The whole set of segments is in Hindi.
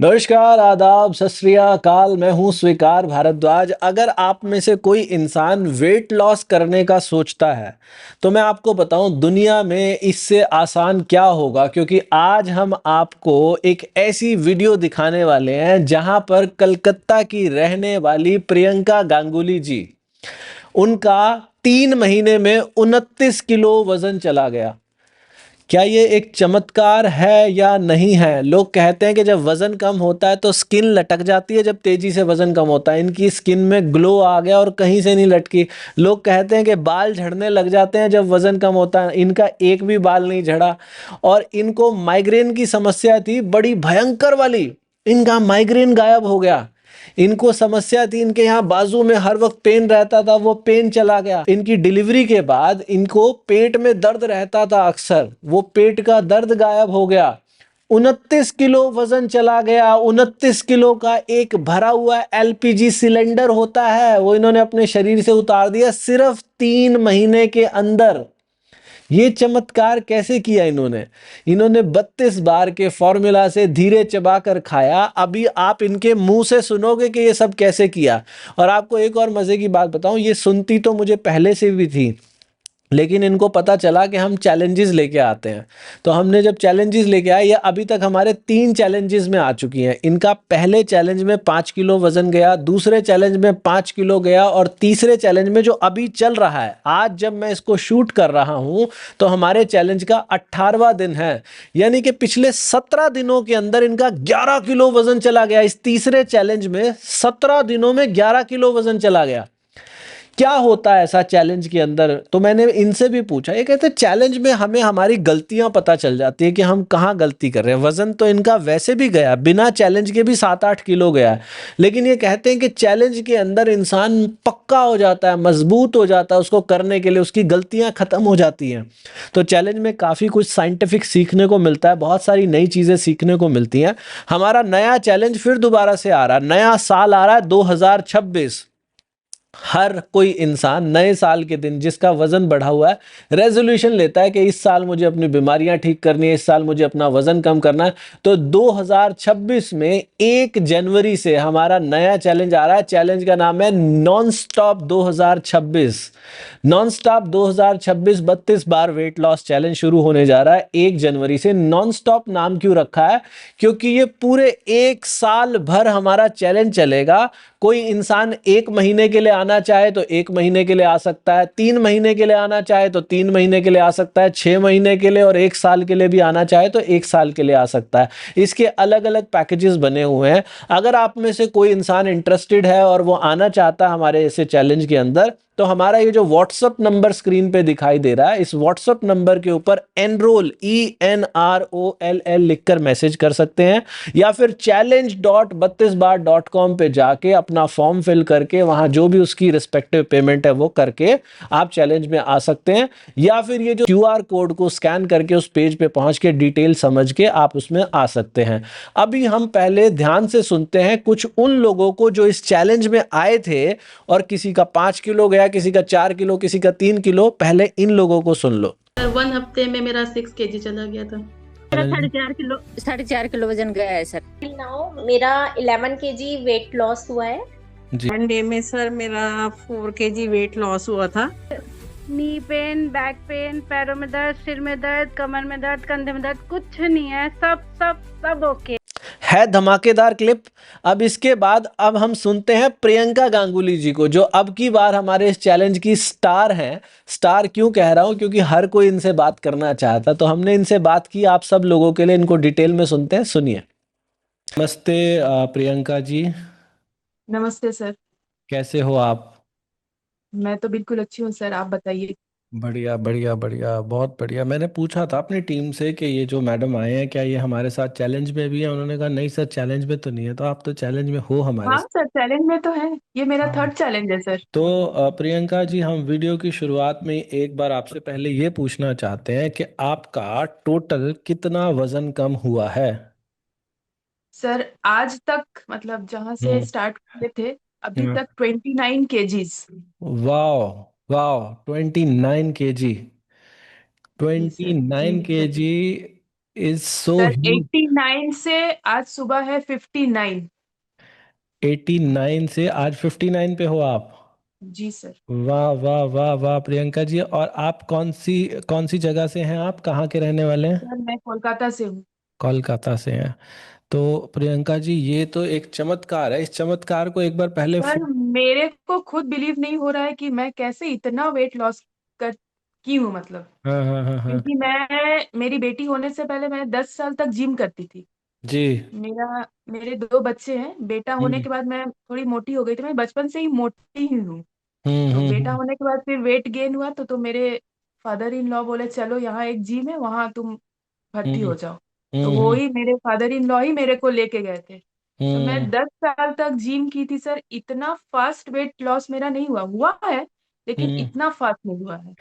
नमस्कार, आदाब, सत श्री अकाल। मैं हूँ स्वीकार भारद्वाज। अगर आप में से कोई इंसान वेट लॉस करने का सोचता है, तो मैं आपको बताऊँ दुनिया में इससे आसान क्या होगा, क्योंकि आज हम आपको एक ऐसी वीडियो दिखाने वाले हैं जहाँ पर कलकत्ता की रहने वाली प्रियंका गांगुली जी, उनका 3 महीने में 29 किलो वज़न चला गया। क्या ये एक चमत्कार है या नहीं है? लोग कहते हैं कि जब वज़न कम होता है तो स्किन लटक जाती है, जब तेज़ी से वज़न कम होता है। इनकी स्किन में ग्लो आ गया और कहीं से नहीं लटकी। लोग कहते हैं कि बाल झड़ने लग जाते हैं जब वज़न कम होता है, इनका एक भी बाल नहीं झड़ा। और इनको माइग्रेन की समस्या थी, बड़ी भयंकर वाली, इनका माइग्रेन गायब हो गया। इनको समस्या थी, इनके यहाँ बाजू में हर वक्त पेन रहता था, वो पेन चला गया। इनकी डिलीवरी के बाद इनको पेट में दर्द रहता था अक्सर, वो पेट का दर्द गायब हो गया। 29 किलो वजन चला गया। 29 किलो का एक भरा हुआ एलपीजी सिलेंडर होता है, वो इन्होंने अपने शरीर से उतार दिया सिर्फ 3 महीने के अंदर। ये चमत्कार कैसे किया इन्होंने? इन्होंने 32 बार के फॉर्मूला से धीरे चबा कर खाया। अभी आप इनके मुंह से सुनोगे कि ये सब कैसे किया। और आपको एक और मजे की बात बताऊं, ये सुनती तो मुझे पहले से भी थी, लेकिन इनको पता चला कि हम चैलेंजेस लेके आते हैं। तो हमने जब चैलेंजेस लेके आए, ये अभी तक हमारे 3 चैलेंजेस में आ चुकी हैं। इनका पहले चैलेंज में 5 किलो वजन गया, दूसरे चैलेंज में 5 किलो गया, और तीसरे चैलेंज में जो अभी चल रहा है, आज जब मैं इसको शूट कर रहा हूं, तो हमारे चैलेंज का 18वां दिन है। यानी कि पिछले 17 दिनों के अंदर इनका 11 किलो वजन चला गया। इस तीसरे चैलेंज में 17 दिनों में 11 किलो वजन चला गया। क्या होता है ऐसा चैलेंज के अंदर? तो मैंने इनसे भी पूछा, ये कहते हैं चैलेंज में हमें हमारी गलतियां पता चल जाती है कि हम कहाँ गलती कर रहे हैं। वजन तो इनका वैसे भी गया, बिना चैलेंज के भी 7-8 किलो गया है, लेकिन ये कहते हैं कि चैलेंज के अंदर इंसान पक्का हो जाता है, मजबूत हो जाता है उसको करने के लिए, उसकी गलतियां खत्म हो जाती हैं। तो चैलेंज में काफ़ी कुछ साइंटिफिक सीखने को मिलता है, बहुत सारी नई चीज़ें सीखने को मिलती हैं। हमारा नया चैलेंज फिर दोबारा से आ रहा है, नया साल आ रहा है 2026। हर कोई इंसान नए साल के दिन जिसका वजन बढ़ा हुआ है, रेजोल्यूशन लेता है कि इस साल मुझे अपनी बीमारियां ठीक करनी है, इस साल मुझे अपना वजन कम करना है। तो 2026 में 1 जनवरी से हमारा नया चैलेंज आ रहा है। चैलेंज का नाम है नॉन स्टॉप 2026। नॉन स्टॉप 2026 32 बार वेट लॉस चैलेंज शुरू होने जा रहा है 1 जनवरी से। नॉन स्टॉप नाम क्यों रखा है? क्योंकि ये पूरे 1 साल भर हमारा चैलेंज चलेगा। कोई इंसान 1 महीने के लिए आना चाहे तो 1 महीने के लिए आ सकता है, 3 महीने के लिए आना चाहे तो 3 महीने के लिए आ सकता है, 6 महीने के लिए और 1 साल के लिए भी आना चाहे तो 1 साल के लिए आ सकता है। इसके अलग अलग पैकेजेस बने हुए हैं। अगर आप में से कोई इंसान इंटरेस्टेड है और वो आना चाहता है हमारे ऐसे चैलेंज के अंदर, तो हमारा ये जो व्हाट्सएप नंबर स्क्रीन पे दिखाई दे रहा है, इस व्हाट्सएप नंबर के ऊपर एनरोल ENROLL लिखकर मैसेज कर सकते हैं, या फिर challenge.32bar.com पे जाके अपना फॉर्म फिल करके वहां जो भी उसकी रिस्पेक्टिव पेमेंट है वो करके आप चैलेंज में आ सकते हैं। या फिर ये जो QR कोड को स्कैन करके उस पेज पे पहुंच के डिटेल समझ के आप उसमें आ सकते हैं। अभी हम पहले ध्यान से सुनते हैं कुछ उन लोगों को जो इस चैलेंज में आए थे, और किसी का 5 किलो गया, किसी का 4 किलो, किसी का 3 किलो। पहले इन लोगों को सुन लो। 1 हफ्ते में मेरा 6 kg चला गया था। मेरा 4.5 किलो वजन गया है सर। नाउ मेरा 11 kg वेट लॉस हुआ है। वन डे में सर मेरा 4 kg वेट लॉस हुआ था। नी पेन, बैक पेन, पैरों में दर्द, सिर में दर्द, कमर में दर्द, कंधे में दर्द कुछ नहीं है, सब सब सब ओके है। धमाकेदार क्लिप। अब इसके बाद अब हम सुनते हैं प्रियंका गांगुली जी को, जो अब की बार हमारे इस चैलेंज की स्टार हैं। स्टार क्यों कह रहा हूं? क्योंकि हर कोई इनसे बात करना चाहता, तो हमने इनसे बात की आप सब लोगों के लिए। इनको डिटेल में सुनते हैं, सुनिए। नमस्ते प्रियंका जी, नमस्ते सर। कैसे हो आप? मैं तो बिल्कुल अच्छी हूँ सर, आप बताइए। बढ़िया बढ़िया बढ़िया, बहुत बढ़िया। मैंने पूछा था अपनी टीम से कि ये जो मैडम आए हैं क्या ये हमारे साथ चैलेंज में भी हैं? उन्होंने कहा नहीं सर, चैलेंज में तो नहीं है। तो आप तो चैलेंज में हो हमारे हाँ साथ। सर, चैलेंज में तो है, ये मेरा हाँ। 3rd चैलेंज है सर। तो प्रियंका जी, हम वीडियो की शुरुआत में एक बार आपसे पहले ये पूछना चाहते हैं कि आपका टोटल कितना वजन कम हुआ है? सर आज तक मतलब जहाँ से हम्म। स्टार्ट किए थे अभी हम्म। तक 29 केजीज। वाह, वाह, 29 kg। जी सर, 29 जी sir. kg। Is so sir huge. 89 से आज सुबह है 59। 89 से आज 59 पे हो आप। जी सर। वाह वाह वाह वाह प्रियंका जी। और आप कौन सी जगह से हैं, आप कहाँ के रहने वाले हैं? सर मैं कोलकाता से हूँ। कोलकाता से हैं। तो प्रियंका जी, ये तो एक चमत्कार है। इस चमत्कार को एक बार पहले सर मेरे को खुद बिलीव नहीं हो रहा है कि मैं कैसे इतना वेट लॉस कर की हूँ मतलब। हाँ हाँ हाँ हाँ। क्योंकि मैं मेरी बेटी होने से पहले मैं 10 साल तक जिम करती थी। जी। मेरे दो बच्चे हैं। बेटा होने हम्म के बाद मैं थोड़ी मोटी हो गई थी। मैं बचपन से ही मोटी ही हूँ। हम्म तो हम्म बेटा हम्म होने के बाद फिर वेट गेन हुआ तो मेरे फादर इन लॉ बोले चलो यहाँ एक जिम है वहां तुम भर्ती हम्म हो जाओ। तो हम्म वो हम्म ही मेरे फादर इन लॉ ही मेरे को लेके गए थे। तो मैं हम्म 10 साल तक जिम की थी सर। इतना फास्ट वेट लॉस मेरा नहीं हुआ हुआ है लेकिन हम्म। इतना फास्ट नहीं हुआ है।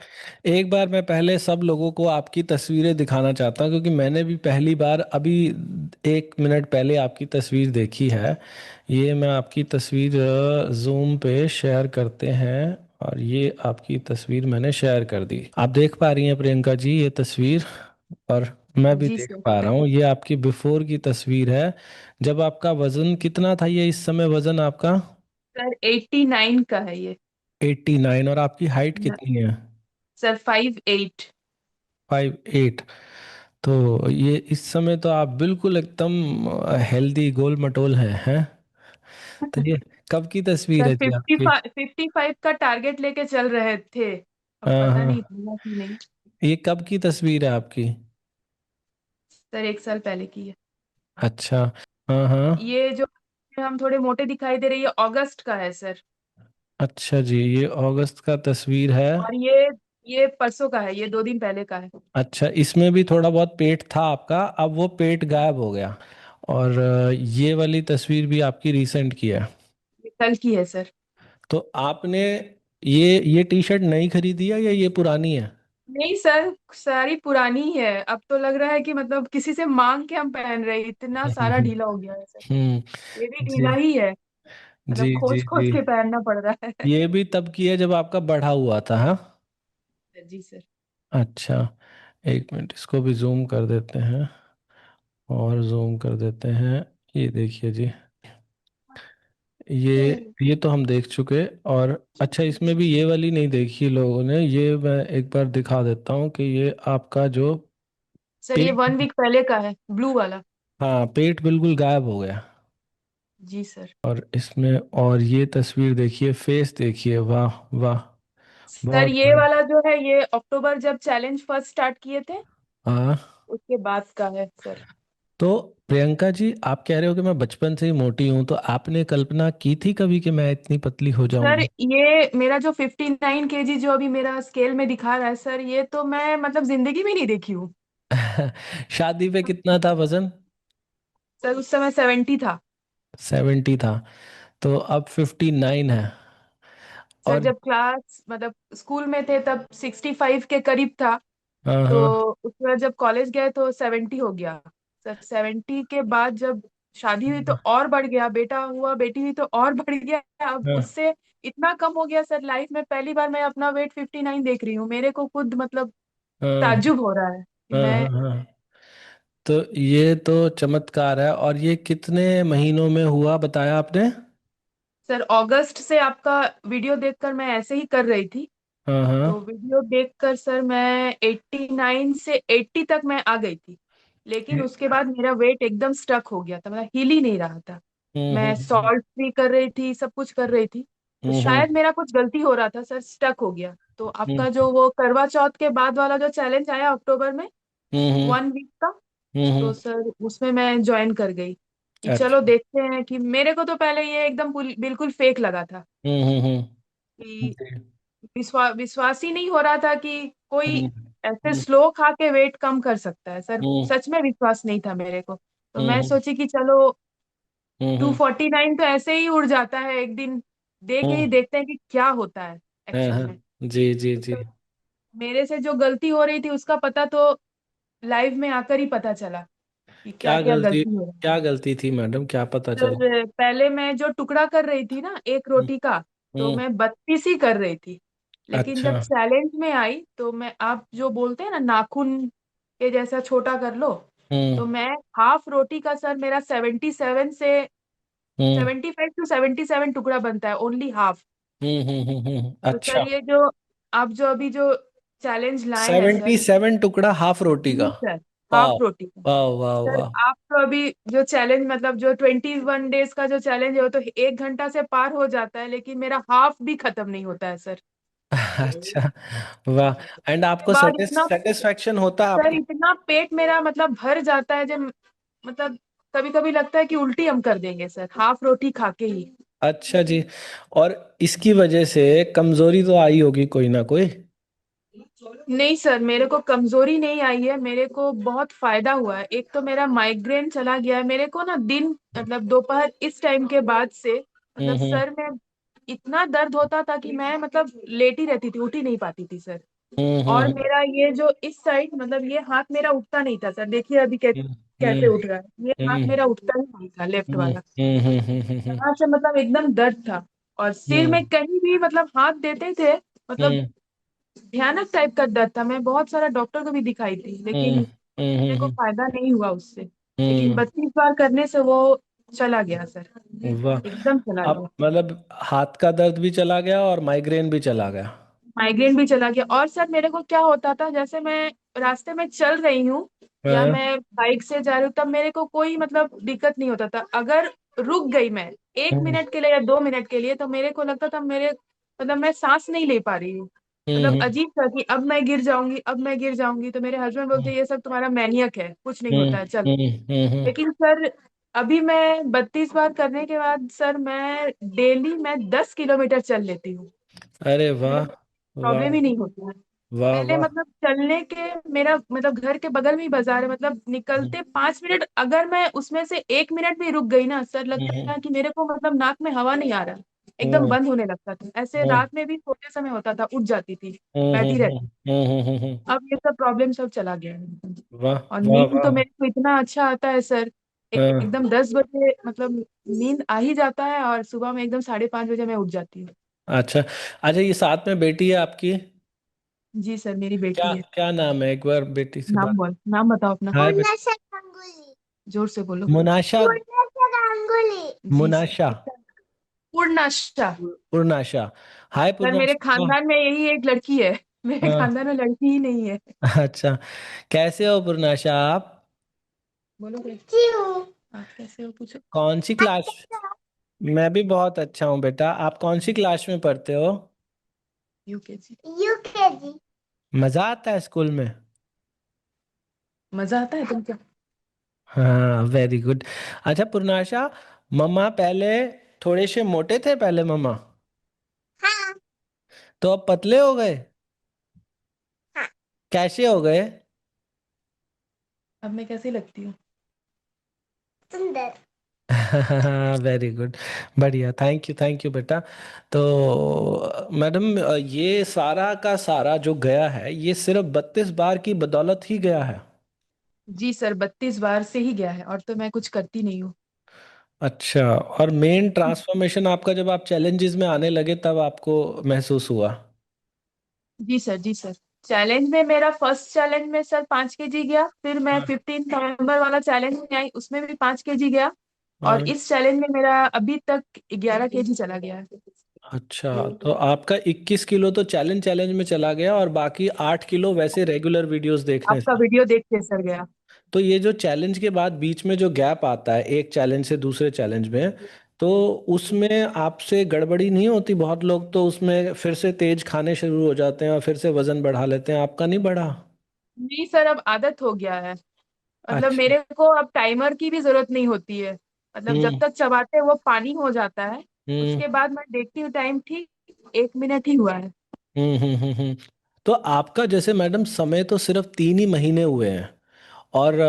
एक बार मैं पहले सब लोगों को आपकी तस्वीरें दिखाना चाहता हूँ, क्योंकि मैंने भी पहली बार अभी 1 मिनट पहले आपकी तस्वीर देखी है। ये मैं आपकी तस्वीर जूम पे शेयर करते हैं, और ये आपकी तस्वीर मैंने शेयर कर दी। आप देख पा रही हैं प्रियंका जी ये तस्वीर? और मैं भी जी देख सर। पा रहा हूँ, ये आपकी बिफोर की तस्वीर है। जब आपका वजन कितना था, ये इस समय वजन आपका? सर 89 का है ये। 89। और आपकी हाइट कितनी है? सर 5'8". 5'8"। तो ये इस समय तो आप बिल्कुल एकदम हेल्दी गोल मटोल हैं। तो ये कब की तस्वीर सर है जी फिफ्टी आपकी? फाइव 55 का टारगेट लेके चल रहे थे। अब हाँ पता हाँ। नहीं हुआ कि नहीं। ये कब की तस्वीर है आपकी? सर 1 साल पहले की है। अच्छा। हाँ हाँ। ये जो हम थोड़े मोटे दिखाई दे रही है अगस्त का है सर। अच्छा जी, ये अगस्त का तस्वीर है। और ये परसों का है। ये 2 दिन पहले का है। अच्छा, इसमें भी थोड़ा बहुत पेट था आपका, अब वो पेट गायब हो गया। और ये वाली तस्वीर भी आपकी रिसेंट की है। ये कल की है सर। तो आपने ये टी शर्ट नई खरीदी है या ये पुरानी है? नहीं सर सारी पुरानी है। अब तो लग रहा है कि मतलब किसी से मांग के हम पहन रहे हैं। इतना सारा ढीला हो गया है सर। हम्म। ये भी जी ढीला ही है। जी मतलब जी खोज जी। खोज के पहनना पड़ रहा है। ये भी तब की है जब आपका बढ़ा हुआ था, हाँ? जी सर। अच्छा, 1 मिनट, इसको भी जूम कर देते हैं, और जूम कर देते हैं। ये देखिए जी, ये ये तो हम देख चुके। और अच्छा, इसमें भी ये वाली नहीं देखी लोगों ने, ये मैं एक बार दिखा देता हूँ कि ये आपका जो सर ये पेट, 1 वीक पहले का है ब्लू वाला। हाँ, पेट बिल्कुल गायब हो गया। जी सर। और इसमें, और ये तस्वीर देखिए, फेस देखिए, वाह वाह, सर बहुत ये बढ़िया। वाला जो है ये अक्टूबर जब चैलेंज फर्स्ट स्टार्ट किए थे हाँ। उसके बाद का है सर। तो प्रियंका जी, आप कह रहे हो कि मैं बचपन से ही मोटी हूं, तो आपने कल्पना की थी कभी कि मैं इतनी पतली हो सर जाऊंगी? ये मेरा जो 59 kg जो अभी मेरा स्केल में दिखा रहा है सर ये तो मैं मतलब जिंदगी में नहीं देखी हूँ। शादी पे कितना था वजन? सर उस समय 70 था। 70 था, तो अब 59 है। सर और जब क्लास मतलब स्कूल में थे तब 65 के करीब था। हाँ तो हाँ उसके बाद जब कॉलेज गए तो 70 हो गया। सर 70 के बाद जब शादी हुई तो और बढ़ गया। बेटा हुआ बेटी हुई तो और बढ़ गया। अब हाँ उससे इतना कम हो गया सर। लाइफ में पहली बार मैं अपना वेट 59 देख रही हूँ। मेरे को खुद मतलब हाँ ताज्जुब हो रहा है कि हाँ मैं। हाँ हाँ। तो ये तो चमत्कार है। और ये कितने महीनों में हुआ बताया आपने? सर अगस्त से आपका वीडियो देखकर मैं ऐसे ही कर रही थी। हाँ हाँ। तो वीडियो देखकर सर मैं 89 से 80 तक मैं आ गई थी। लेकिन उसके बाद मेरा वेट एकदम स्टक हो गया था। मतलब हिल ही नहीं रहा था। मैं हम्म सॉल्ट फ्री कर रही थी सब कुछ कर रही थी। तो हम्म शायद मेरा कुछ गलती हो रहा था सर स्टक हो गया। तो हम्म आपका जो वो करवा चौथ के बाद वाला जो चैलेंज आया अक्टूबर में हम्म 1 वीक का। तो हम्म। सर उसमें मैं ज्वाइन कर गई कि चलो अच्छा। देखते हैं। कि मेरे को तो पहले ये एकदम बिल्कुल फेक लगा था कि जी। विश्वास ही नहीं हो रहा था कि कोई हम्म ऐसे हम्म स्लो खा के वेट कम कर सकता है सर। हम्म सच में विश्वास नहीं था मेरे को। तो मैं हम्म सोची कि चलो हम्म 249 तो ऐसे ही उड़ जाता है एक दिन। दे के ही हम्म। देखते हैं कि क्या होता है हाँ एक्चुअल हाँ। में। जी जी तो जी। सर मेरे से जो गलती हो रही थी उसका पता तो लाइव में आकर ही पता चला कि क्या क्या क्या गलती, गलती हो रही क्या थी। गलती थी मैडम, क्या पता चला? सर पहले मैं जो टुकड़ा कर रही थी ना एक हम्म रोटी का तो हम्म। मैं 32 ही कर रही थी। लेकिन अच्छा। जब चैलेंज में आई तो मैं आप जो बोलते हैं ना नाखून के जैसा छोटा कर लो। तो हम्म मैं हाफ रोटी का सर मेरा 77 से हम्म 75 to 77 टुकड़ा बनता है, ओनली हाफ। तो सर अच्छा। ये जो आप जो अभी जो चैलेंज लाए हैं सर। 77 टुकड़ा हाफ रोटी का? जी सर, वाह हाफ रोटी का। वाह वाह सर वाह। आप तो अभी जो चैलेंज मतलब जो 21 डेज का जो चैलेंज है वो तो 1 घंटा से पार हो जाता है, लेकिन मेरा हाफ भी खत्म नहीं होता है सर। अच्छा। वाह। एंड उसके आपको बाद इतना सेटिस्फेक्शन होता है सर आपको? इतना पेट मेरा मतलब भर जाता है जब मतलब कभी कभी लगता है कि उल्टी हम कर देंगे सर, हाफ रोटी खा के ही। अच्छा जी। और इसकी वजह से कमजोरी तो आई होगी कोई ना कोई? नहीं सर, मेरे को कमजोरी नहीं आई है, मेरे को बहुत फायदा हुआ है। एक तो मेरा माइग्रेन चला गया है, मेरे को ना दिन मतलब दोपहर इस टाइम के बाद से मतलब हम्म सर में इतना दर्द होता था कि मैं मतलब लेटी रहती थी, उठ ही नहीं पाती थी सर। और हम्म मेरा ये जो इस साइड मतलब ये हाथ मेरा उठता नहीं था सर, देखिए अभी हम्म कैसे हम्म उठ रहा है, ये हाथ हम्म मेरा उठता ही नहीं था लेफ्ट हम्म वाला। हम्म यहाँ से मतलब एकदम दर्द था। और सिर हम्म में कहीं भी मतलब हाथ देते थे मतलब हम्म भयानक टाइप का दर्द था। मैं बहुत सारा डॉक्टर को भी दिखाई थी, लेकिन हम्म मेरे को हम्म फायदा नहीं हुआ उससे। लेकिन हम्म 32 बार करने से वो चला गया सर, वाह। एकदम चला आप गया। मतलब हाथ का दर्द भी चला गया और माइग्रेन भी चला गया? माइग्रेन भी चला गया। और सर मेरे को क्या होता था, जैसे मैं रास्ते में चल रही हूँ या हाँ। मैं बाइक से जा रही हूँ, तब मेरे को कोई मतलब दिक्कत नहीं होता था। अगर रुक गई मैं एक हम्म मिनट के लिए या 2 मिनट के लिए, तो मेरे को लगता था मेरे मतलब मैं सांस नहीं ले पा रही हूँ। मतलब हम्म अजीब था कि अब मैं गिर जाऊंगी, अब मैं गिर जाऊंगी। तो मेरे हस्बैंड बोलते ये सब तुम्हारा मैनियक है, कुछ नहीं हम्म होता है, चलो। लेकिन सर अभी मैं 32 बार करने के बाद सर मैं डेली मैं 10 किलोमीटर चल लेती हूँ। अरे मेरे वाह वाह प्रॉब्लम ही नहीं होता है। वाह पहले वाह। मतलब चलने के मेरा मतलब घर के बगल में ही बाजार है, मतलब हम्म निकलते 5 मिनट अगर मैं उसमें से 1 मिनट भी रुक गई ना सर, लगता हम्म है कि मेरे को मतलब नाक में हवा नहीं आ रहा, एकदम हम्म बंद होने लगता था। ऐसे हम्म रात में भी सोते समय होता था, उठ जाती थी, हम्म बैठी रहती। हम्म। अब ये सब प्रॉब्लम सब चला गया है। वाह और वाह नींद तो वाह। मेरे को इतना अच्छा आता है सर, हाँ, एकदम 10 बजे मतलब नींद आ ही जाता है, और सुबह में एकदम 5:30 बजे मैं उठ जाती हूँ। अच्छा। अच्छा, ये साथ में बेटी है आपकी? जी सर, मेरी क्या बेटी है। क्या नाम है, एक बार बेटी से बात। नाम बताओ अपना। हाय बेटा। पूर्णशा गांगुली। जोर से बोलो। मुनाशा। पूर्णशा गांगुली। जी मुनाशा। सर। पूर्णाशा। पूर्णाशा। हाय सर मेरे पूर्णाशा। खानदान में यही एक लड़की है, मेरे हाँ। खानदान में लड़की ही नहीं है। अच्छा। कैसे हो पूर्णाशा आप? बोलो कोई। अच्छी हूँ। आप कैसे हो पूछो। कौन सी आप क्लास? कैसे हो? मैं भी बहुत अच्छा हूँ बेटा। आप कौन सी क्लास में पढ़ते हो? यूकेजी। यूकेजी। मजा आता है स्कूल में? मजा आता है तुमको। हाँ, वेरी गुड। अच्छा पूर्णाशा, मम्मा पहले थोड़े से मोटे थे पहले मम्मा, हाँ। तो अब पतले हो गए? हाँ। कैसे हो गए? अब मैं कैसी लगती हूँ। सुंदर। Very good. बढ़िया, थैंक यू बेटा। तो मैडम, ये सारा का सारा जो गया है ये सिर्फ 32 बार की बदौलत ही गया है? जी सर, 32 बार से ही गया है, और तो मैं कुछ करती नहीं हूँ। अच्छा। और मेन ट्रांसफॉर्मेशन आपका जब आप चैलेंजेस में आने लगे तब आपको महसूस हुआ? जी सर, जी सर। चैलेंज में मेरा फर्स्ट चैलेंज में सर 5 केजी गया, फिर मैं हाँ 15 नवंबर वाला चैलेंज में आई, उसमें भी 5 केजी गया। और हाँ। इस चैलेंज में मेरा अभी तक 11 केजी चला गया है। अच्छा, तो आपका 21 किलो तो चैलेंज चैलेंज में चला गया और बाकी 8 किलो वैसे रेगुलर वीडियोस देखने आपका से। वीडियो देख के सर गया। तो ये जो चैलेंज के बाद बीच में जो गैप आता है एक चैलेंज से दूसरे चैलेंज में, तो उसमें आपसे गड़बड़ी नहीं होती? बहुत लोग तो उसमें फिर से तेज खाने शुरू हो जाते हैं और फिर से वजन बढ़ा लेते हैं, आपका नहीं बढ़ा? नहीं सर, अब आदत हो गया है। मतलब अच्छा। मेरे को अब टाइमर की भी जरूरत नहीं होती है। मतलब जब हम्म तक चबाते वो पानी हो जाता है, हम्म उसके बाद मैं देखती हूँ टाइम, ठीक 1 मिनट ही हुआ है। हम्म। तो आपका जैसे मैडम समय तो सिर्फ 3 ही महीने हुए हैं, और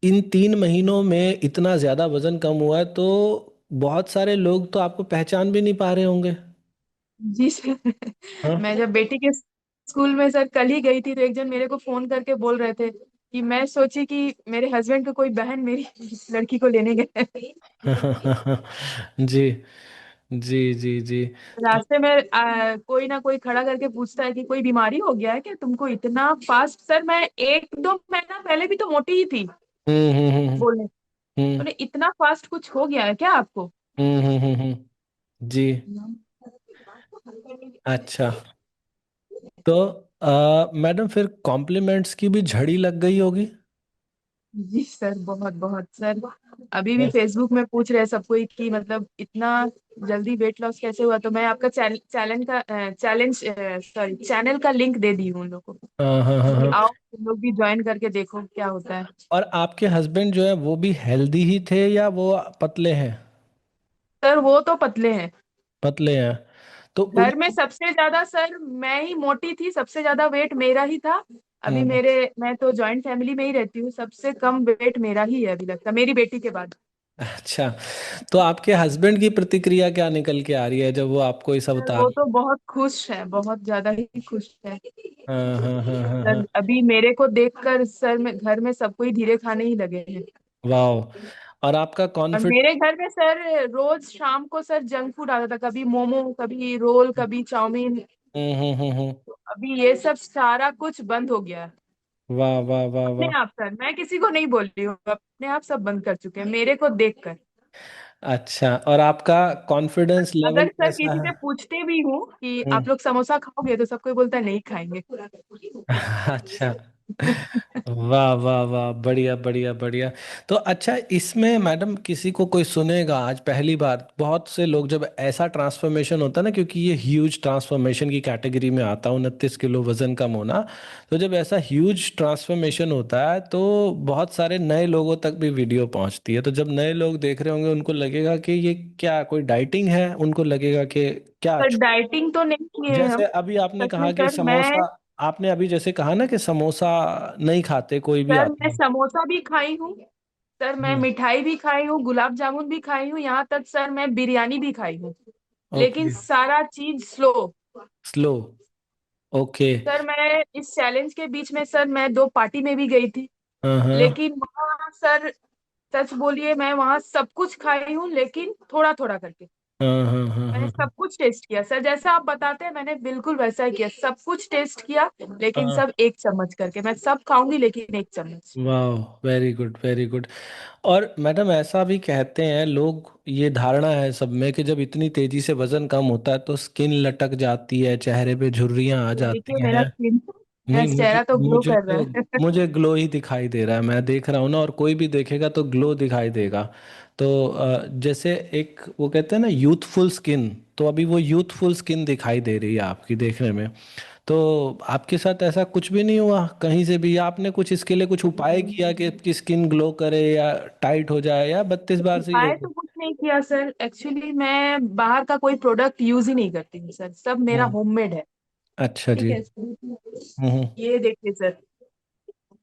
इन 3 महीनों में इतना ज्यादा वजन कम हुआ है, तो बहुत सारे लोग तो आपको पहचान भी नहीं पा रहे होंगे। जी सर। हाँ। मैं जब बेटी के स्कूल में सर कल ही गई थी, तो एक जन मेरे को फोन करके बोल रहे थे कि मैं सोची कि मेरे हस्बैंड को कोई बहन मेरी लड़की को लेने गए। जी। जी जी जी। तो रास्ते में कोई ना कोई खड़ा करके पूछता है कि कोई बीमारी हो गया है क्या तुमको इतना फास्ट। सर मैं 1-2 महीना पहले भी तो मोटी ही थी। हम्म हम्म हम्म बोलने हम्म बोले इतना फास्ट कुछ हो गया है क्या आपको। जी। अच्छा। तो मैडम फिर कॉम्प्लीमेंट्स की भी झड़ी लग गई होगी। जी सर, बहुत बहुत सर। अभी भी फेसबुक में पूछ रहे हैं सब कोई कि मतलब इतना जल्दी वेट लॉस कैसे हुआ। तो मैं आपका चैनल का लिंक दे दी हूँ उन लोगों को हाँ हाँ हाँ कि हाँ। आओ तुम लोग भी ज्वाइन करके देखो क्या होता है। और आपके हस्बैंड जो है वो भी हेल्दी ही थे या वो पतले हैं? सर वो तो पतले हैं। पतले हैं। तो घर में उनको सबसे ज्यादा सर मैं ही मोटी थी, सबसे ज्यादा वेट मेरा ही था। अभी हम्म। मैं तो जॉइंट फैमिली में ही रहती हूँ, सबसे कम वेट मेरा ही है अभी लगता मेरी बेटी के बाद। अच्छा। तो आपके हस्बैंड की प्रतिक्रिया क्या निकल के आ रही है जब वो आपको ये सब सर बता वो रहे तो बहुत खुश है, बहुत ज्यादा ही खुश है। हैं? हाँ हाँ हाँ हाँ हाँ। सर अभी मेरे को देखकर सर में घर में सबको ही धीरे खाने ही लगे हैं। वाह। और आपका और कॉन्फिडेंस। मेरे घर में सर रोज शाम को सर जंक फूड आता था, कभी मोमो कभी रोल कभी चाउमीन। हम्म। अभी ये सब सारा कुछ बंद हो गया है। वाह वाह वाह अपने वाह। आप सर, मैं किसी को नहीं बोल रही हूँ, अपने आप सब बंद कर चुके हैं मेरे को देखकर। अच्छा, और आपका कॉन्फिडेंस लेवल अगर सर कैसा किसी है? से पूछते भी हूँ कि हम्म। आप लोग समोसा खाओगे तो सब कोई बोलता है नहीं खाएंगे। अच्छा। वाह वाह वाह, बढ़िया बढ़िया बढ़िया। तो अच्छा, इसमें मैडम किसी को कोई सुनेगा आज पहली बार, बहुत से लोग जब ऐसा ट्रांसफॉर्मेशन होता है ना, क्योंकि ये ह्यूज ट्रांसफॉर्मेशन की कैटेगरी में आता है 29 किलो वजन कम होना। तो जब ऐसा ह्यूज ट्रांसफॉर्मेशन होता है तो बहुत सारे नए लोगों तक भी वीडियो पहुंचती है। तो जब नए लोग देख रहे होंगे उनको लगेगा कि ये क्या कोई डाइटिंग है, उनको लगेगा कि क्या सर डाइटिंग तो नहीं किए जैसे हम। अभी आपने सच कहा में कि सर मैं समोसा, आपने अभी जैसे कहा ना कि समोसा नहीं खाते कोई भी सर आता मैं है। समोसा भी खाई हूँ। सर मैं हम्म। मिठाई भी खाई हूँ, गुलाब जामुन भी खाई हूँ, यहाँ तक सर मैं बिरयानी भी खाई हूँ। लेकिन ओके। सारा चीज स्लो। स्लो। ओके। सर मैं इस चैलेंज के बीच में सर मैं 2 पार्टी में भी गई थी। हाँ हाँ लेकिन वहाँ सर सच बोलिए मैं वहाँ सब कुछ खाई हूँ लेकिन थोड़ा थोड़ा करके। हाँ हाँ हाँ मैंने हाँ हाँ सब कुछ टेस्ट किया सर, जैसा आप बताते हैं मैंने बिल्कुल वैसा ही किया, सब कुछ टेस्ट किया। लेकिन हाँ। सब 1 चम्मच करके, मैं सब खाऊंगी लेकिन 1 चम्मच। वाह, वेरी गुड वेरी गुड। और मैडम ऐसा भी कहते हैं लोग, ये धारणा है सब में कि जब इतनी तेजी से वजन कम होता है तो स्किन लटक जाती है, चेहरे पे झुर्रियां आ तो देखिए जाती मेरा हैं। स्किन, मेरा नहीं, मुझे चेहरा तो ग्लो मुझे कर रहा तो है। मुझे ग्लो ही दिखाई दे रहा है, मैं देख रहा हूँ ना, और कोई भी देखेगा तो ग्लो दिखाई देगा। तो जैसे एक वो कहते हैं ना यूथफुल स्किन, तो अभी वो यूथफुल स्किन दिखाई दे रही है आपकी देखने में। तो आपके साथ ऐसा कुछ भी नहीं हुआ कहीं से भी, या आपने कुछ इसके लिए कुछ उपाय किया कि आपकी स्किन ग्लो करे या टाइट हो जाए, या 32 बार से ही हो उपाय गया? तो कुछ नहीं किया सर, एक्चुअली मैं बाहर का कोई प्रोडक्ट यूज ही नहीं करती हूँ सर, सब मेरा हम्म। होममेड है। अच्छा ठीक जी। है। हम्म ये देखिए सर,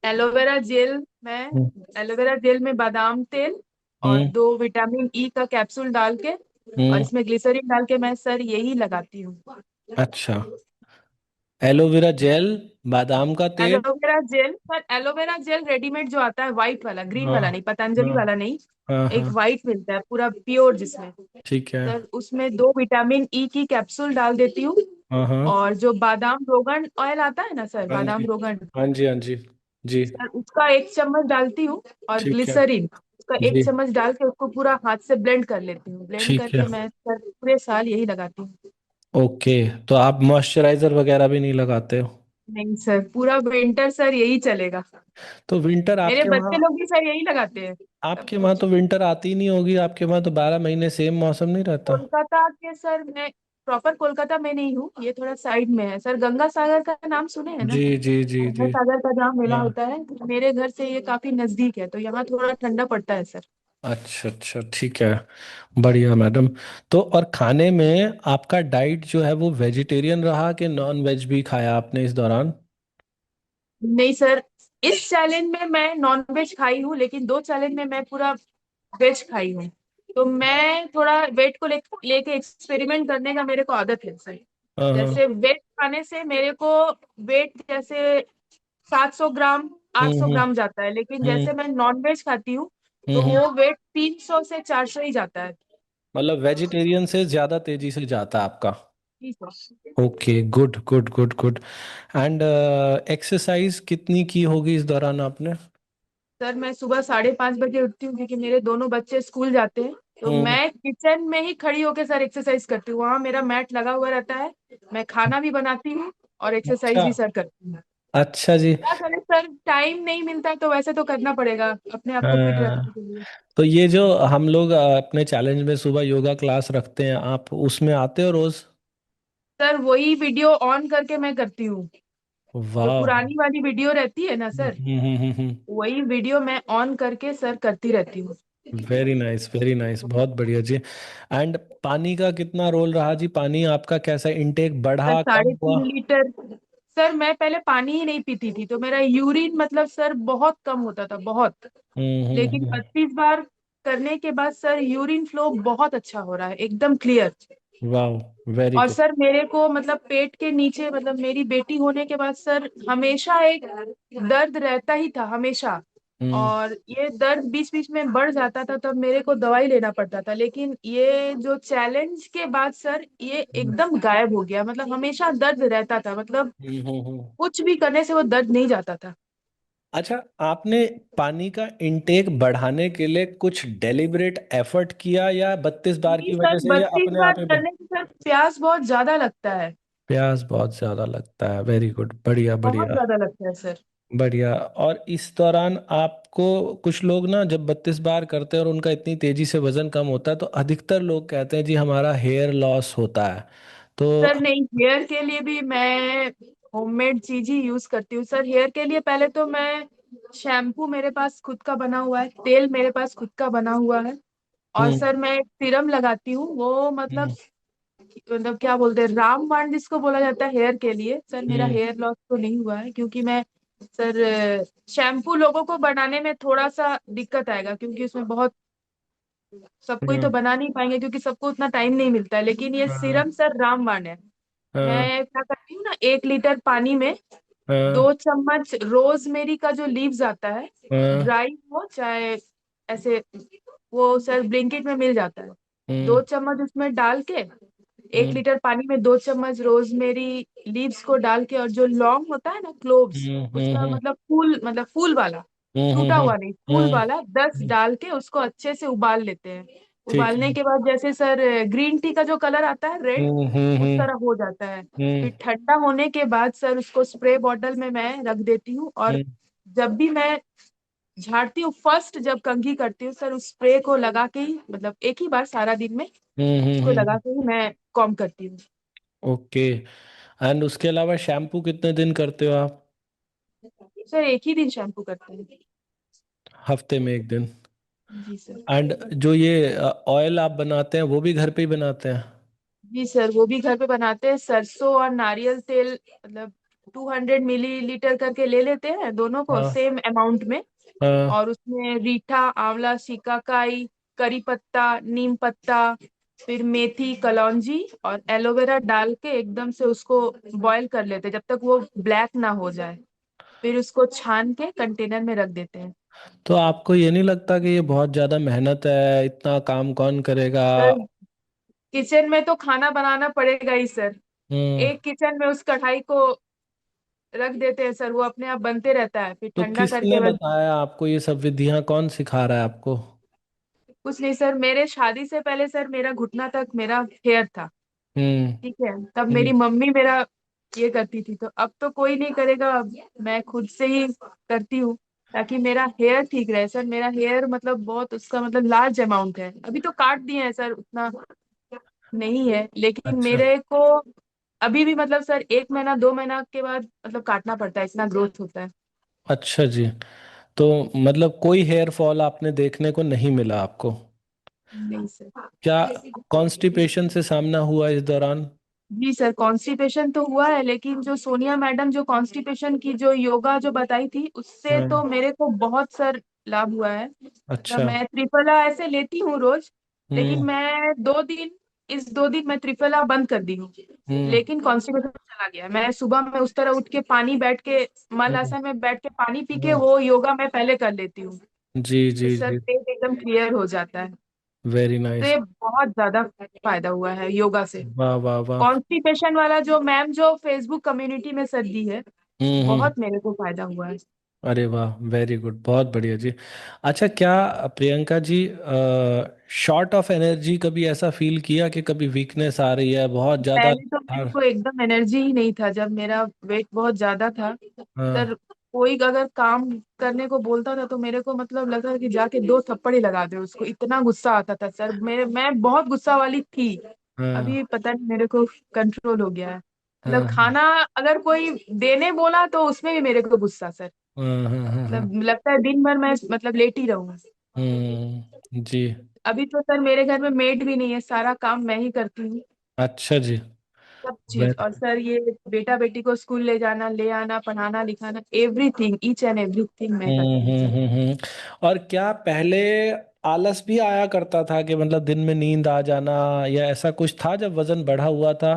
एलोवेरा जेल में हम्म एलोवेरा जेल में बादाम तेल और हम्म 2 विटामिन ई का कैप्सूल डाल के और हम्म। इसमें ग्लिसरीन डाल के मैं सर यही लगाती हूँ। अच्छा, एलोवेरा जेल, बादाम का तेल। Aloe vera gel sir, aloe vera gel readymade जो आता है व्हाइट वाला, ग्रीन हाँ वाला नहीं, पतंजलि हाँ वाला नहीं। हाँ एक हाँ। व्हाइट मिलता है पूरा प्योर जिसमें। ठीक है। सर उसमें 2 विटामिन ई की कैप्सूल डाल देती हूँ। हाँ हाँ। और जो बादाम रोगन ऑयल आता है ना सर, हाँ जी बादाम रोगन, हाँ जी हाँ जी। जी। सर उसका 1 चम्मच डालती हूँ। और ठीक है। ग्लिसरीन उसका एक जी। चम्मच डाल के उसको पूरा हाथ से ब्लेंड कर लेती हूँ, ब्लेंड ठीक है। करके मैं सर पूरे साल यही लगाती हूँ। ओके। तो आप मॉइस्चराइजर वगैरह भी नहीं लगाते हो? नहीं सर, पूरा विंटर सर यही चलेगा। तो विंटर मेरे आपके बच्चे वहाँ, लोग भी सर यही लगाते हैं। आपके वहाँ तो विंटर आती ही नहीं होगी, आपके वहाँ तो 12 महीने सेम मौसम नहीं रहता? कोलकाता के सर, मैं प्रॉपर कोलकाता में नहीं हूँ, ये थोड़ा साइड में है सर, गंगा सागर का नाम सुने हैं ना। जी जी जी गंगा जी। सागर का जहाँ मेला हाँ। होता है, मेरे घर से ये काफी नजदीक है, तो यहाँ थोड़ा ठंडा पड़ता है सर। अच्छा अच्छा, ठीक है। बढ़िया मैडम। तो और खाने में आपका डाइट जो है वो वेजिटेरियन रहा कि नॉन वेज भी खाया आपने इस दौरान? नहीं सर, इस चैलेंज में मैं नॉन वेज खाई हूँ लेकिन 2 चैलेंज में मैं पूरा वेज खाई हूँ। तो मैं थोड़ा वेट को लेके एक्सपेरिमेंट करने का मेरे को आदत है सर। हाँ हाँ। जैसे वेज खाने से मेरे को वेट जैसे 700 ग्राम 800 हम्म ग्राम जाता है, लेकिन हम्म जैसे मैं नॉन वेज खाती हूँ तो हम्म। वो वेट 300 से 400 ही जाता है। मतलब वेजिटेरियन से ज्यादा तेजी से जाता है आपका। जी sir. Okay, good good good good. And exercise कितनी की होगी इस दौरान आपने? सर मैं सुबह 5:30 बजे उठती हूँ क्योंकि मेरे दोनों बच्चे स्कूल जाते हैं। तो हम्म। मैं किचन में ही खड़ी होकर सर एक्सरसाइज करती हूँ, वहां मेरा मैट लगा हुआ रहता है। मैं खाना भी बनाती हूँ और एक्सरसाइज अच्छा। भी सर करती हूँ। अच्छा जी। क्या करें सर, टाइम नहीं मिलता है तो वैसे तो करना पड़ेगा अपने आप को फिट रखने हाँ, के लिए। तो ये जो हम लोग अपने चैलेंज में सुबह योगा क्लास रखते हैं, आप उसमें आते हो रोज? सर वही वीडियो ऑन करके मैं करती हूँ। जो वाह। पुरानी वाली वीडियो रहती है ना सर, हम्म। वही वीडियो मैं ऑन करके सर करती रहती हूँ। वेरी नाइस, वेरी नाइस, बहुत बढ़िया जी। एंड पानी का कितना रोल रहा जी? पानी आपका कैसा इंटेक सर बढ़ा, साढ़े कम हुआ? तीन लीटर सर मैं पहले पानी ही नहीं पीती थी तो मेरा यूरिन मतलब सर बहुत कम होता था, बहुत। लेकिन हम्म। 32 बार करने के बाद सर यूरिन फ्लो बहुत अच्छा हो रहा है, एकदम क्लियर। वाह, वेरी और गुड। सर मेरे को मतलब पेट के नीचे मतलब मेरी बेटी होने के बाद सर हमेशा एक दर्द रहता ही था, हमेशा। हम्म और ये दर्द बीच बीच में बढ़ जाता था तब मेरे को दवाई लेना पड़ता था, लेकिन ये जो चैलेंज के बाद सर ये हम्म एकदम गायब हो गया। मतलब हमेशा दर्द रहता था, मतलब हम्म। कुछ भी करने से वो दर्द नहीं जाता था। अच्छा, आपने पानी का इंटेक बढ़ाने के लिए कुछ डेलिब्रेट एफर्ट किया, या 32 बार नहीं की सर, वजह से ये 32 अपने बार आप ही करने से सर प्यास बहुत ज्यादा लगता है। प्यास बहुत ज्यादा लगता है? वेरी गुड, बढ़िया बहुत बढ़िया। ज्यादा लगता है सर। बढ़िया। और इस दौरान आपको, कुछ लोग ना जब 32 बार करते हैं और उनका इतनी तेजी से वजन कम होता है, तो अधिकतर लोग कहते हैं जी हमारा हेयर लॉस होता है। तो सर नहीं, हेयर के लिए भी मैं होममेड चीज ही यूज करती हूँ सर। हेयर के लिए पहले तो मैं शैम्पू मेरे पास खुद का बना हुआ है, तेल मेरे पास खुद का बना हुआ है। और हम्म सर मैं एक सीरम लगाती हूँ, वो हम्म मतलब क्या बोलते हैं, रामबाण जिसको बोला जाता है हेयर के लिए। सर मेरा हम्म हेयर लॉस तो नहीं हुआ है क्योंकि मैं सर शैम्पू लोगों को बनाने में थोड़ा सा दिक्कत आएगा क्योंकि उसमें बहुत, सब कोई तो हम्म, बना नहीं पाएंगे क्योंकि सबको उतना टाइम नहीं मिलता है। लेकिन ये हाँ सीरम सर रामबाण है। हाँ मैं क्या करती हूँ ना, 1 लीटर पानी में हाँ 2 चम्मच रोजमेरी का जो लीव्स आता है, हाँ। ड्राई हो चाहे ऐसे, वो सर ब्लिंकिट में मिल जाता है। हम्म 2 चम्मच उसमें डाल के, एक हम्म लीटर पानी में 2 चम्मच रोजमेरी लीव्स को डाल के, और जो लौंग होता है ना, क्लोव्स, उसका हम्म मतलब फूल वाला, टूटा हम्म हुआ नहीं, फूल वाला 10 हम्म। डाल के उसको अच्छे से उबाल लेते हैं। ठीक उबालने है। के बाद जैसे सर ग्रीन टी का जो कलर आता है रेड, उस तरह हो जाता है। फिर हम्म ठंडा होने के बाद सर उसको स्प्रे बॉटल में मैं रख देती हूँ। और हम्म जब भी मैं झाड़ती हूँ, फर्स्ट जब कंघी करती हूँ सर, उस स्प्रे को लगा के ही, मतलब एक ही बार सारा दिन में उसको लगा हम्म। के ही मैं कॉम करती हूँ। ओके। एंड उसके अलावा शैम्पू कितने दिन करते हो आप? सर एक ही दिन शैम्पू करते हैं। हफ्ते में एक दिन? जी सर। एंड जो ये ऑयल आप बनाते हैं वो भी घर पे ही बनाते हैं? जी सर, वो भी घर पे बनाते हैं। सरसों और नारियल तेल मतलब 200 मिलीलीटर करके ले लेते हैं, दोनों को हाँ सेम अमाउंट में। हाँ। और उसमें रीठा, आंवला, सिकाकाई, करी पत्ता, नीम पत्ता, फिर मेथी, कलौंजी और एलोवेरा डाल के एकदम से उसको बॉईल कर लेते हैं जब तक वो ब्लैक ना हो जाए। फिर उसको छान के कंटेनर में रख देते हैं। तो आपको ये नहीं लगता कि ये बहुत ज़्यादा मेहनत है, इतना काम कौन करेगा? सर किचन में तो खाना बनाना पड़ेगा ही सर। हम्म। एक किचन में उस कढ़ाई को रख देते हैं सर, वो अपने आप बनते रहता है, फिर तो ठंडा किसने करके बस। बताया आपको ये सब विधियां? कौन सिखा रहा है आपको? कुछ नहीं सर, मेरे शादी से पहले सर मेरा घुटना तक मेरा हेयर था। हम्म ठीक है, तब मेरी हम्म। मम्मी मेरा ये करती थी, तो अब तो कोई नहीं करेगा, अब मैं खुद से ही करती हूँ ताकि मेरा हेयर ठीक रहे। सर मेरा हेयर मतलब बहुत, उसका मतलब लार्ज अमाउंट है, अभी तो काट दिए हैं सर, उतना नहीं है, लेकिन अच्छा। मेरे को अभी भी मतलब सर 1 महीना 2 महीना के बाद मतलब काटना पड़ता है, इतना ग्रोथ होता है। अच्छा जी। तो मतलब कोई हेयर फॉल आपने देखने को नहीं मिला आपको? नहीं सर। क्या कॉन्स्टिपेशन से सामना हुआ इस दौरान? जी सर, कॉन्स्टिपेशन तो हुआ है, लेकिन जो सोनिया मैडम जो कॉन्स्टिपेशन की जो योगा जो बताई थी, उससे हाँ। तो मेरे को बहुत सर लाभ हुआ है। मतलब अच्छा। मैं त्रिफला ऐसे लेती हूँ रोज, लेकिन हम्म मैं 2 दिन, इस 2 दिन मैं त्रिफला बंद कर दी हूँ। हम्म लेकिन कॉन्स्टिपेशन चला गया। मैं सुबह में उस तरह उठ के पानी बैठ के, मल हम्म आसन में बैठ के पानी पी के हम्म। वो योगा मैं पहले कर लेती हूँ। जी जी इससे जी। पेट एकदम क्लियर हो जाता है। वेरी तो नाइस। ये बहुत ज्यादा फायदा हुआ है योगा से। वाह वाह वाह। कॉन्स्टिपेशन वाला जो मैम जो फेसबुक कम्युनिटी में सर दी है, हम्म। बहुत मेरे को फायदा हुआ है। अरे वाह, वेरी गुड, बहुत बढ़िया जी। अच्छा, क्या Priyanka ji short of energy कभी ऐसा फील किया कि कभी वीकनेस आ रही है बहुत ज़्यादा? पहले तो मेरे हाँ। को एकदम एनर्जी ही नहीं था जब मेरा वेट बहुत ज्यादा था हाँ। सर। कोई अगर काम करने को बोलता था तो मेरे को मतलब लगता था कि जाके दो थप्पड़ ही लगा दे उसको, इतना गुस्सा आता था सर। मैं बहुत गुस्सा वाली थी। हाँ। अभी पता नहीं मेरे को कंट्रोल हो गया है। मतलब हाँ। खाना अगर कोई देने बोला तो उसमें भी मेरे को गुस्सा सर। हाँ। हाँ। हाँ। हाँ। मतलब लगता है दिन भर मैं मतलब लेटी ही रहूं। जी। अभी तो सर मेरे घर में मेड भी नहीं है, सारा काम मैं ही करती हूँ, अच्छा जी। सब चीज। वेरी। और सर ये बेटा बेटी को स्कूल ले जाना, ले आना, पढ़ाना लिखाना, एवरीथिंग, ईच एंड एवरीथिंग मैं करती हूँ सर। और क्या पहले आलस भी आया करता था कि मतलब दिन में नींद आ जाना, या ऐसा कुछ था जब वजन बढ़ा हुआ था?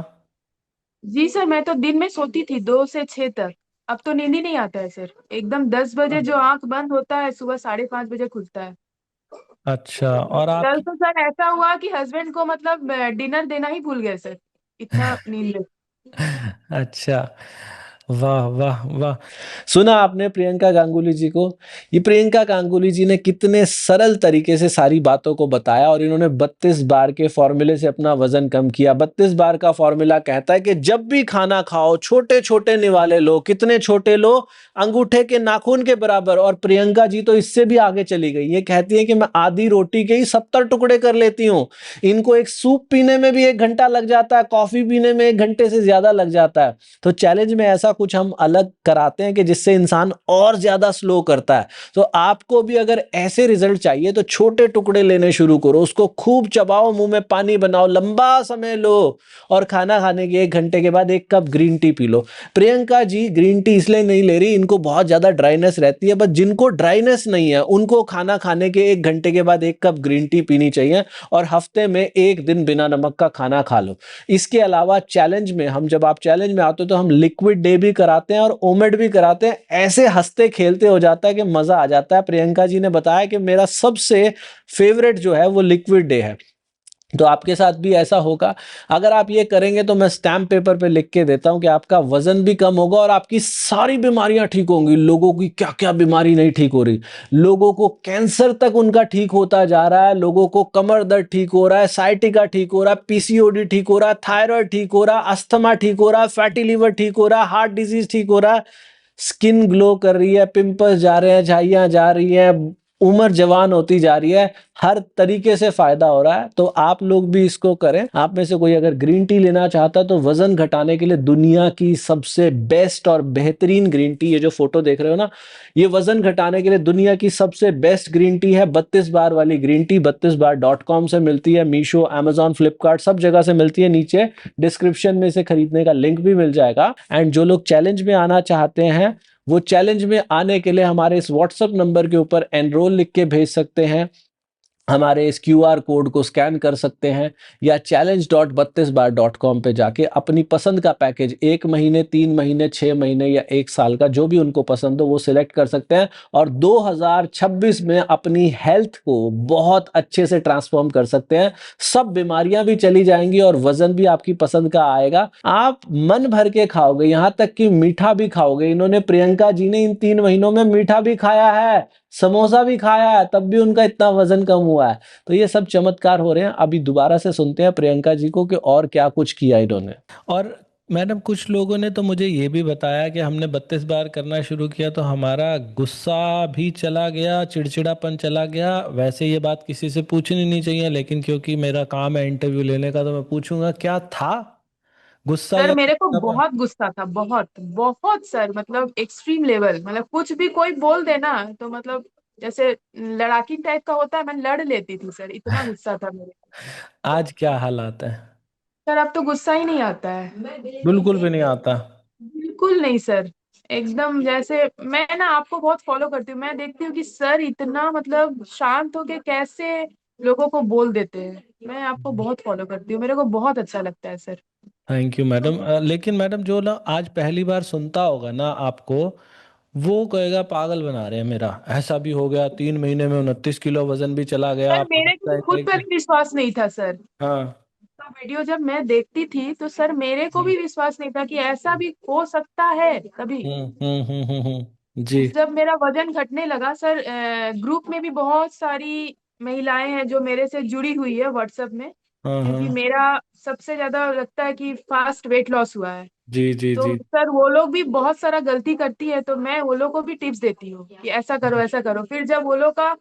जी सर, मैं तो दिन में सोती थी 2 से 6 तक। अब तो नींद ही नहीं आता है सर। एकदम 10 बजे जो आंख बंद होता है, सुबह 5:30 बजे खुलता है। अच्छा, और कल आपकी? तो सर ऐसा हुआ कि हस्बैंड को मतलब डिनर देना ही भूल गए सर, इतना नींद में। अच्छा। वाह वाह वाह। सुना आपने प्रियंका गांगुली जी को? ये प्रियंका गांगुली जी ने कितने सरल तरीके से सारी बातों को बताया, और इन्होंने 32 बार के फॉर्मूले से अपना वजन कम किया। 32 बार का फॉर्मूला कहता है कि जब भी खाना खाओ, छोटे छोटे निवाले लो। कितने छोटे लो? अंगूठे के नाखून के बराबर। और प्रियंका जी तो इससे भी आगे चली गई, ये कहती है कि मैं आधी रोटी के ही 70 टुकड़े कर लेती हूँ। इनको एक सूप पीने में भी 1 घंटा लग जाता है, कॉफी पीने में 1 घंटे से ज्यादा लग जाता है। तो चैलेंज में ऐसा कुछ हम अलग कराते हैं कि जिससे इंसान और ज्यादा स्लो करता है। तो आपको भी अगर ऐसे रिजल्ट चाहिए तो छोटे टुकड़े लेने शुरू करो, उसको खूब चबाओ, मुंह में पानी बनाओ, लंबा समय लो, और खाना खाने के 1 घंटे के बाद 1 cup green tea P low. Priyanka ji green tea इसलिए नहीं ले रही, इनको बहुत ज्यादा ड्राइनेस रहती है, बस जिनको ड्राइनेस नहीं है उनको खाना खाने के 1 घंटे के बाद 1 कप ग्रीन टी पीनी चाहिए, और हफ्ते में 1 दिन बिना नमक का खाना खा लो। इसके अलावा चैलेंज में हम, जब आप चैलेंज में आते हो तो हम लिक्विड डे भी कराते हैं और ओमेड भी कराते हैं। ऐसे हंसते खेलते हो जाता है कि मजा आ जाता है। प्रियंका जी ने बताया कि मेरा सबसे फेवरेट जो है वो लिक्विड डे है। तो आपके साथ भी ऐसा होगा। अगर आप ये करेंगे तो मैं स्टैम्प पेपर पे लिख के देता हूं कि आपका वजन भी कम होगा और आपकी सारी बीमारियां ठीक होंगी। लोगों की क्या क्या बीमारी नहीं ठीक हो रही, लोगों को कैंसर तक उनका ठीक होता जा रहा है, लोगों को कमर दर्द ठीक हो रहा है, साइटिका ठीक हो रहा है, पीसीओडी ठीक हो रहा है, थायराइड ठीक हो रहा है, अस्थमा ठीक हो रहा है, फैटी लिवर ठीक हो रहा है, हार्ट डिजीज ठीक हो रहा है, स्किन ग्लो कर रही है, पिंपल्स जा रहे हैं, झाइयां जा रही हैं, उम्र जवान होती जा रही है। हर तरीके से फायदा हो रहा है। तो आप लोग भी इसको करें। आप में से कोई अगर ग्रीन टी लेना चाहता है तो वजन घटाने के लिए दुनिया की सबसे बेस्ट और बेहतरीन ग्रीन टी, ये जो फोटो देख रहे हो ना, ये वजन घटाने के लिए दुनिया की सबसे बेस्ट ग्रीन टी है। 32 बार वाली ग्रीन टी 32bar.com से मिलती है, मीशो, अमेजॉन, फ्लिपकार्ट सब जगह से मिलती है। नीचे डिस्क्रिप्शन में से खरीदने का लिंक भी मिल जाएगा। एंड जो लोग चैलेंज में आना चाहते हैं वो चैलेंज में आने के लिए हमारे इस व्हाट्सएप नंबर के ऊपर एनरोल लिख के भेज सकते हैं, हमारे इस क्यूआर कोड को स्कैन कर सकते हैं, या challenge.32bar.com पे जाके अपनी पसंद का पैकेज 1 महीने, 3 महीने, 6 महीने या 1 साल का जो भी उनको पसंद हो वो सिलेक्ट कर सकते हैं, और 2026 में अपनी हेल्थ को बहुत अच्छे से ट्रांसफॉर्म कर सकते हैं। सब बीमारियां भी चली जाएंगी और वजन भी आपकी पसंद का आएगा। आप मन भर के खाओगे, यहां तक कि मीठा भी खाओगे। इन्होंने, प्रियंका जी ने इन 3 महीनों में मीठा भी खाया है, समोसा भी खाया है, तब भी उनका इतना वजन कम हुआ है। तो ये सब चमत्कार हो रहे हैं। अभी दोबारा से सुनते हैं प्रियंका जी को कि और क्या कुछ किया इन्होंने। और मैडम, कुछ लोगों ने तो मुझे ये भी बताया कि हमने 32 बार करना शुरू किया तो हमारा गुस्सा भी चला गया, चिड़चिड़ापन चला गया। वैसे ये बात किसी से पूछनी नहीं चाहिए, लेकिन क्योंकि मेरा काम है इंटरव्यू लेने का तो मैं पूछूंगा, क्या था गुस्सा सर या मेरे को चिड़चिड़ापन? बहुत गुस्सा था, बहुत बहुत सर, मतलब एक्सट्रीम लेवल। मतलब कुछ भी कोई बोल देना तो मतलब जैसे लड़ाकी टाइप का होता है, मैं लड़ लेती थी सर, इतना गुस्सा था मेरे को। आज क्या हालात है? सर अब तो गुस्सा ही नहीं आता है, बिल्कुल भी नहीं आता। बिल्कुल नहीं सर। एकदम जैसे मैं ना आपको बहुत फॉलो करती हूँ, मैं देखती हूँ कि सर इतना मतलब शांत होके कैसे लोगों को बोल देते हैं। मैं आपको बहुत फॉलो करती हूँ, मेरे को बहुत अच्छा लगता है सर। Thank you madam. लेकिन मैडम, जो ना आज पहली बार सुनता होगा ना आपको, वो कहेगा पागल बना रहे हैं मेरा, ऐसा भी हो गया 3 महीने में 29 किलो वजन भी चला गया, सर पाँच मेरे को भी खुद साइकिल पर के। ही विश्वास नहीं था सर। हाँ। तो वीडियो जब मैं देखती थी तो सर मेरे को जी। भी विश्वास नहीं था कि ऐसा भी हो सकता है कभी। जी। जब मेरा वजन घटने लगा सर, ग्रुप में भी बहुत सारी महिलाएं हैं जो मेरे से जुड़ी हुई है व्हाट्सएप में, हाँ क्योंकि हाँ। मेरा सबसे ज्यादा लगता है कि फास्ट वेट लॉस हुआ है। जी जी तो जी। सर वो लोग भी बहुत सारा गलती करती है, तो मैं वो लोग को भी टिप्स देती हूँ कि ऐसा करो ऐसा करो। फिर जब वो लोग का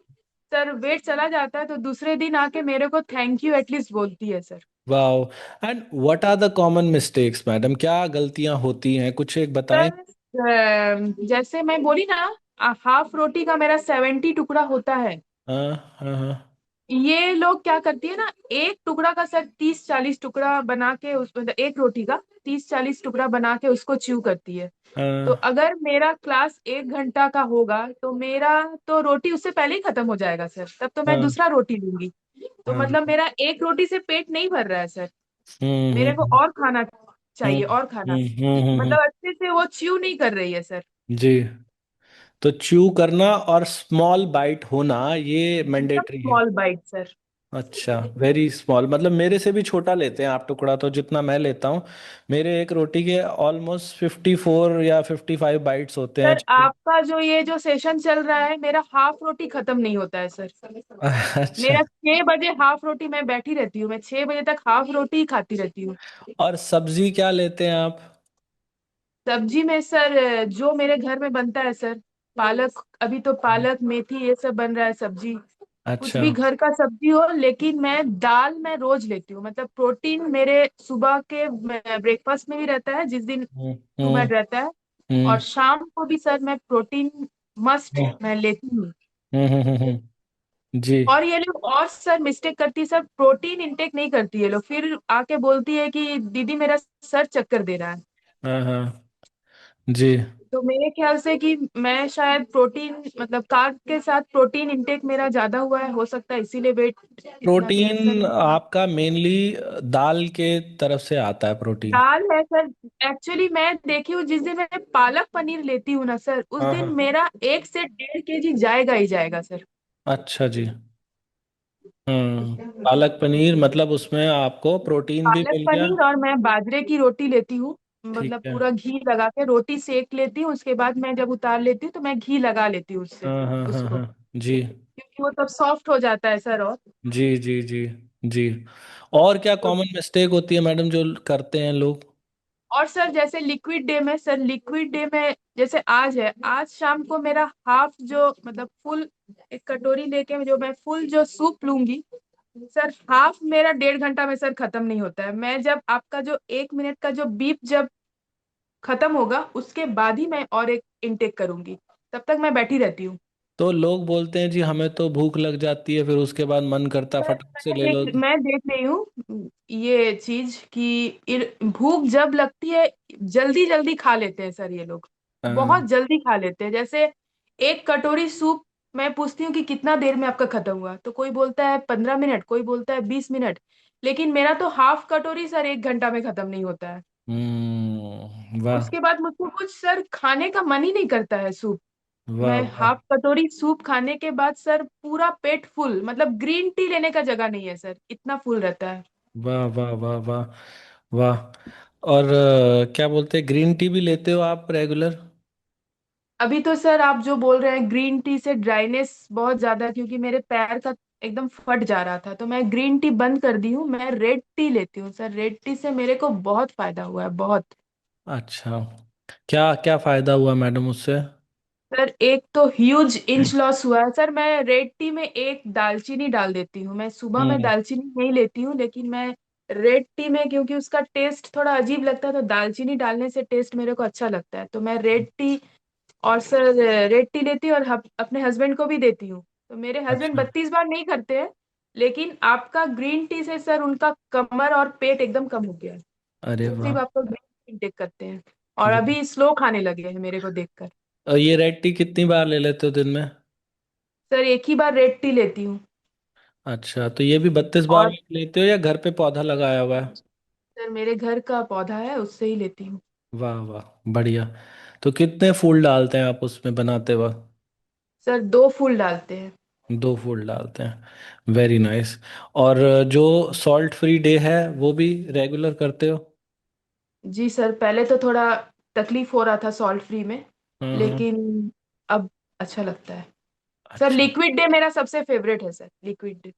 सर वेट चला जाता है तो दूसरे दिन आके मेरे को थैंक यू एटलीस्ट बोलती है sir. Wow. And what are the common mistakes madam, क्या गलतियां होती हैं, कुछ एक बताएं। सर जैसे मैं बोली ना, हाफ रोटी का मेरा 70 टुकड़ा होता है। हाँ हाँ हाँ। ये लोग क्या करती है ना, एक टुकड़ा का सर 30-40 टुकड़ा बना के उस मतलब एक रोटी का 30-40 टुकड़ा बना के उसको च्यू करती है। तो हाँ अगर मेरा क्लास 1 घंटा का होगा तो मेरा तो रोटी उससे पहले ही खत्म हो जाएगा सर, तब तो मैं हाँ दूसरा रोटी लूंगी। तो हाँ। मतलब मेरा एक रोटी से पेट नहीं भर रहा है सर, मेरे को हम्म। और खाना हम्म चाहिए और खाना। हम्म। मतलब अच्छे से वो च्यू नहीं कर रही है सर। जी। तो च्यू करना और स्मॉल बाइट होना ये एकदम मैंडेटरी है। Small bite sir. अच्छा, वेरी स्मॉल, मतलब मेरे से भी छोटा लेते हैं आप टुकड़ा, तो जितना मैं लेता हूँ मेरे एक रोटी के ऑलमोस्ट 54 या 55 बाइट्स होते हैं। सर आपका जो ये जो सेशन चल रहा है, मेरा हाफ रोटी खत्म नहीं होता है सर। अच्छा। मेरा 6 बजे हाफ रोटी मैं बैठी रहती हूँ, मैं 6 बजे तक हाफ रोटी ही खाती रहती हूँ। और सब्जी क्या लेते हैं आप? सब्जी में सर जो मेरे घर में बनता है सर, पालक, अभी तो पालक मेथी ये सब बन रहा है सब्जी। कुछ अच्छा। भी घर का सब्जी हो, लेकिन मैं रोज लेती हूँ। मतलब प्रोटीन मेरे सुबह के ब्रेकफास्ट में भी रहता है जिस दिन हम्म शुगर हम्म रहता है, और हम्म शाम को भी सर मैं प्रोटीन मस्ट हम्म मैं लेती हूँ। जी। और ये लोग और सर मिस्टेक करती है सर, प्रोटीन इंटेक नहीं करती है लोग, फिर आके बोलती है कि दीदी मेरा सर चक्कर दे रहा है। हाँ हाँ। जी। तो मेरे ख्याल से कि मैं शायद प्रोटीन मतलब कार्ब के साथ प्रोटीन इंटेक मेरा ज्यादा हुआ है, हो सकता है इसीलिए वेट इतना गेन सर प्रोटीन हुआ है। आपका मेनली दाल के तरफ से आता है प्रोटीन। दाल है सर। एक्चुअली मैं देखी हूँ, जिस दिन मैं पालक पनीर लेती हूँ ना सर, उस हाँ दिन हाँ। मेरा 1 से 1.5 केजी जाएगा ही जाएगा सर। अच्छा जी। पालक पनीर मतलब उसमें आपको प्रोटीन भी पालक मिल गया। पनीर, और मैं बाजरे की रोटी लेती हूँ। ठीक मतलब है। पूरा घी लगा के रोटी सेक लेती हूँ, उसके बाद मैं जब उतार लेती हूँ तो मैं घी लगा लेती हूँ उससे हाँ हाँ हाँ उसको, हाँ। जी क्योंकि वो तब सॉफ्ट हो जाता है सर। और जी जी जी जी। और क्या कॉमन मिस्टेक होती है मैडम जो करते हैं लोग? और सर जैसे लिक्विड डे में सर, लिक्विड डे में जैसे आज है, आज शाम को मेरा हाफ जो मतलब फुल एक कटोरी लेके जो मैं फुल जो सूप लूंगी सर, हाफ मेरा 1.5 घंटा में सर खत्म नहीं होता है। मैं जब आपका जो 1 मिनट का जो बीप जब खत्म होगा उसके बाद ही मैं और एक इनटेक करूंगी, तब तक मैं बैठी रहती हूँ। तो लोग बोलते हैं जी हमें तो भूख लग जाती है फिर उसके बाद मन करता सर फटाक से ले लो। मैं देख रही हूँ ये चीज कि भूख जब लगती है जल्दी जल्दी खा लेते हैं सर ये लोग, बहुत हाँ। जल्दी खा लेते हैं। जैसे एक कटोरी सूप मैं पूछती हूँ कि कितना देर में आपका खत्म हुआ, तो कोई बोलता है 15 मिनट, कोई बोलता है 20 मिनट, लेकिन मेरा तो हाफ कटोरी सर 1 घंटा में खत्म नहीं होता है। वाह। उसके बाद मुझको कुछ सर खाने का मन ही नहीं करता है सूप। वाह मैं वाह हाफ कटोरी सूप खाने के बाद सर पूरा पेट फुल, मतलब ग्रीन टी लेने का जगह नहीं है सर, इतना फुल रहता है। वाह वाह वाह वाह वाह। और क्या बोलते हैं, ग्रीन टी भी लेते हो आप रेगुलर? अभी तो सर आप जो बोल रहे हैं ग्रीन टी से ड्राइनेस बहुत ज्यादा, क्योंकि मेरे पैर का एकदम फट जा रहा था, तो मैं ग्रीन टी बंद कर दी हूँ, मैं रेड टी लेती हूँ सर। रेड टी से मेरे को बहुत फायदा हुआ है, बहुत। अच्छा, क्या क्या फायदा हुआ मैडम उससे? सर एक तो ह्यूज इंच लॉस हुआ है सर। मैं रेड टी में एक दालचीनी डाल देती हूँ, मैं सुबह में हम्म। दालचीनी नहीं लेती हूँ, लेकिन मैं रेड टी में क्योंकि उसका टेस्ट थोड़ा अजीब लगता है, तो दालचीनी डालने से टेस्ट मेरे को अच्छा लगता है, तो मैं रेड टी और सर रेड टी लेती हूँ, और अपने हस्बैंड को भी देती हूँ। तो मेरे हस्बैंड अच्छा। 32 बार नहीं करते हैं, लेकिन आपका ग्रीन टी से सर उनका कमर और पेट एकदम कम हो गया है। अरे वो वाह। सिर्फ आपका ग्रीन टी इंटेक करते हैं, और वाह। अभी स्लो खाने लगे हैं मेरे को देखकर। और ये रेड टी कितनी बार ले लेते हो दिन में? सर एक ही बार रेड टी लेती हूँ। अच्छा, तो ये भी 32 बार और लेते हो या घर पे पौधा लगाया हुआ है? सर मेरे घर का पौधा है, उससे ही लेती हूँ। वाह वाह, बढ़िया। तो कितने फूल डालते हैं आप उसमें बनाते वक्त? सर 2 फूल डालते हैं। 2 फूल डालते हैं, वेरी नाइस। और जो सॉल्ट फ्री डे है वो भी रेगुलर करते हो? जी सर, पहले तो थोड़ा तकलीफ हो रहा था सॉल्ट फ्री में, हाँ। लेकिन अब अच्छा लगता है। सर अच्छा। लिक्विड डे मेरा सबसे फेवरेट है सर, लिक्विड डे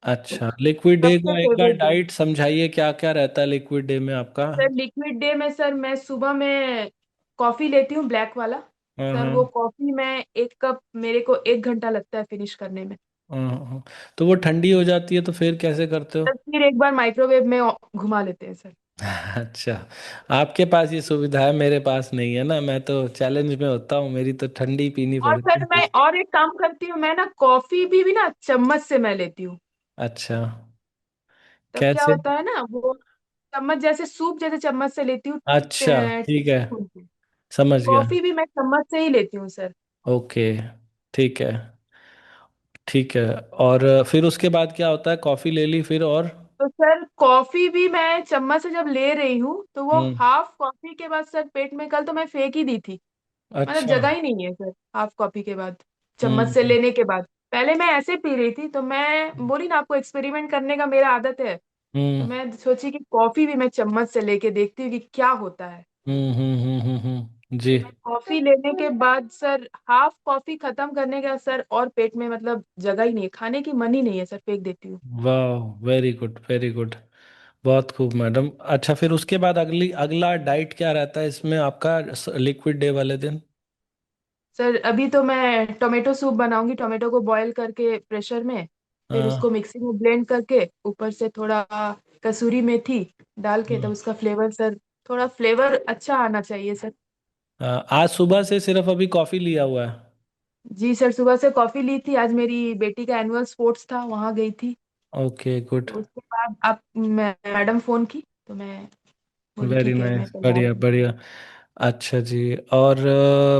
अच्छा, लिक्विड डे सबसे का एक बार फेवरेट डे। डाइट समझाइए, क्या क्या रहता है लिक्विड डे में आपका? सर लिक्विड डे में सर मैं सुबह में कॉफी लेती हूँ, ब्लैक वाला। हाँ सर हाँ। वो कॉफी में 1 कप, मेरे को 1 घंटा लगता है फिनिश करने में। हाँ हाँ। तो वो ठंडी हो जाती है तो फिर कैसे करते हो? सर फिर एक बार माइक्रोवेव में घुमा लेते हैं सर। अच्छा, आपके पास ये सुविधा है, मेरे पास नहीं है ना, मैं तो चैलेंज में होता हूँ, मेरी तो ठंडी पीनी और पड़ती सर है। मैं और एक काम करती हूँ, मैं ना कॉफी भी ना चम्मच से मैं लेती हूँ। अच्छा, तब क्या कैसे? होता है ना, वो चम्मच जैसे सूप जैसे चम्मच से लेती हूँ। अच्छा, ठीक है, टीस्पून से। समझ गया। कॉफी भी मैं चम्मच से ही लेती हूँ सर। ओके, ठीक है, ठीक है। और फिर उसके बाद क्या होता है, कॉफ़ी ले ली फिर और? तो सर कॉफी भी मैं चम्मच से जब ले रही हूँ तो वो हम्म। हाफ कॉफी के बाद सर पेट में, कल तो मैं फेंक ही दी थी। मतलब अच्छा। जगह ही नहीं है सर हाफ कॉफी के बाद, चम्मच से हम्म लेने के बाद। पहले मैं ऐसे पी रही थी, तो मैं बोली ना आपको एक्सपेरिमेंट करने का मेरा आदत है। तो हम्म मैं सोची कि कॉफी भी मैं चम्मच से लेके देखती हूँ कि क्या होता है। जी। तो मैं कॉफी लेने के बाद सर हाफ कॉफी खत्म करने के बाद सर और पेट में मतलब जगह ही नहीं है, खाने की मन ही नहीं है सर, फेंक देती हूँ। वाह, वेरी गुड वेरी गुड, बहुत खूब मैडम। अच्छा, फिर उसके बाद अगला डाइट क्या रहता है इसमें आपका, लिक्विड डे वाले दिन? सर अभी तो मैं टोमेटो सूप बनाऊंगी, टोमेटो को बॉईल करके प्रेशर में, फिर उसको हाँ। मिक्सी में ब्लेंड करके ऊपर से थोड़ा कसूरी मेथी डाल के, तब हम्म। उसका फ्लेवर सर, थोड़ा फ्लेवर अच्छा आना चाहिए सर। आज सुबह से सिर्फ अभी कॉफ़ी लिया हुआ है? जी सर, सुबह से कॉफी ली थी, आज मेरी बेटी का एनुअल स्पोर्ट्स था, वहां गई थी। ओके, गुड, तो उसके बाद आप मैडम फोन की, तो मैं बोली वेरी ठीक है मैं नाइस, तैयार बढ़िया हूँ। बढ़िया। अच्छा जी। और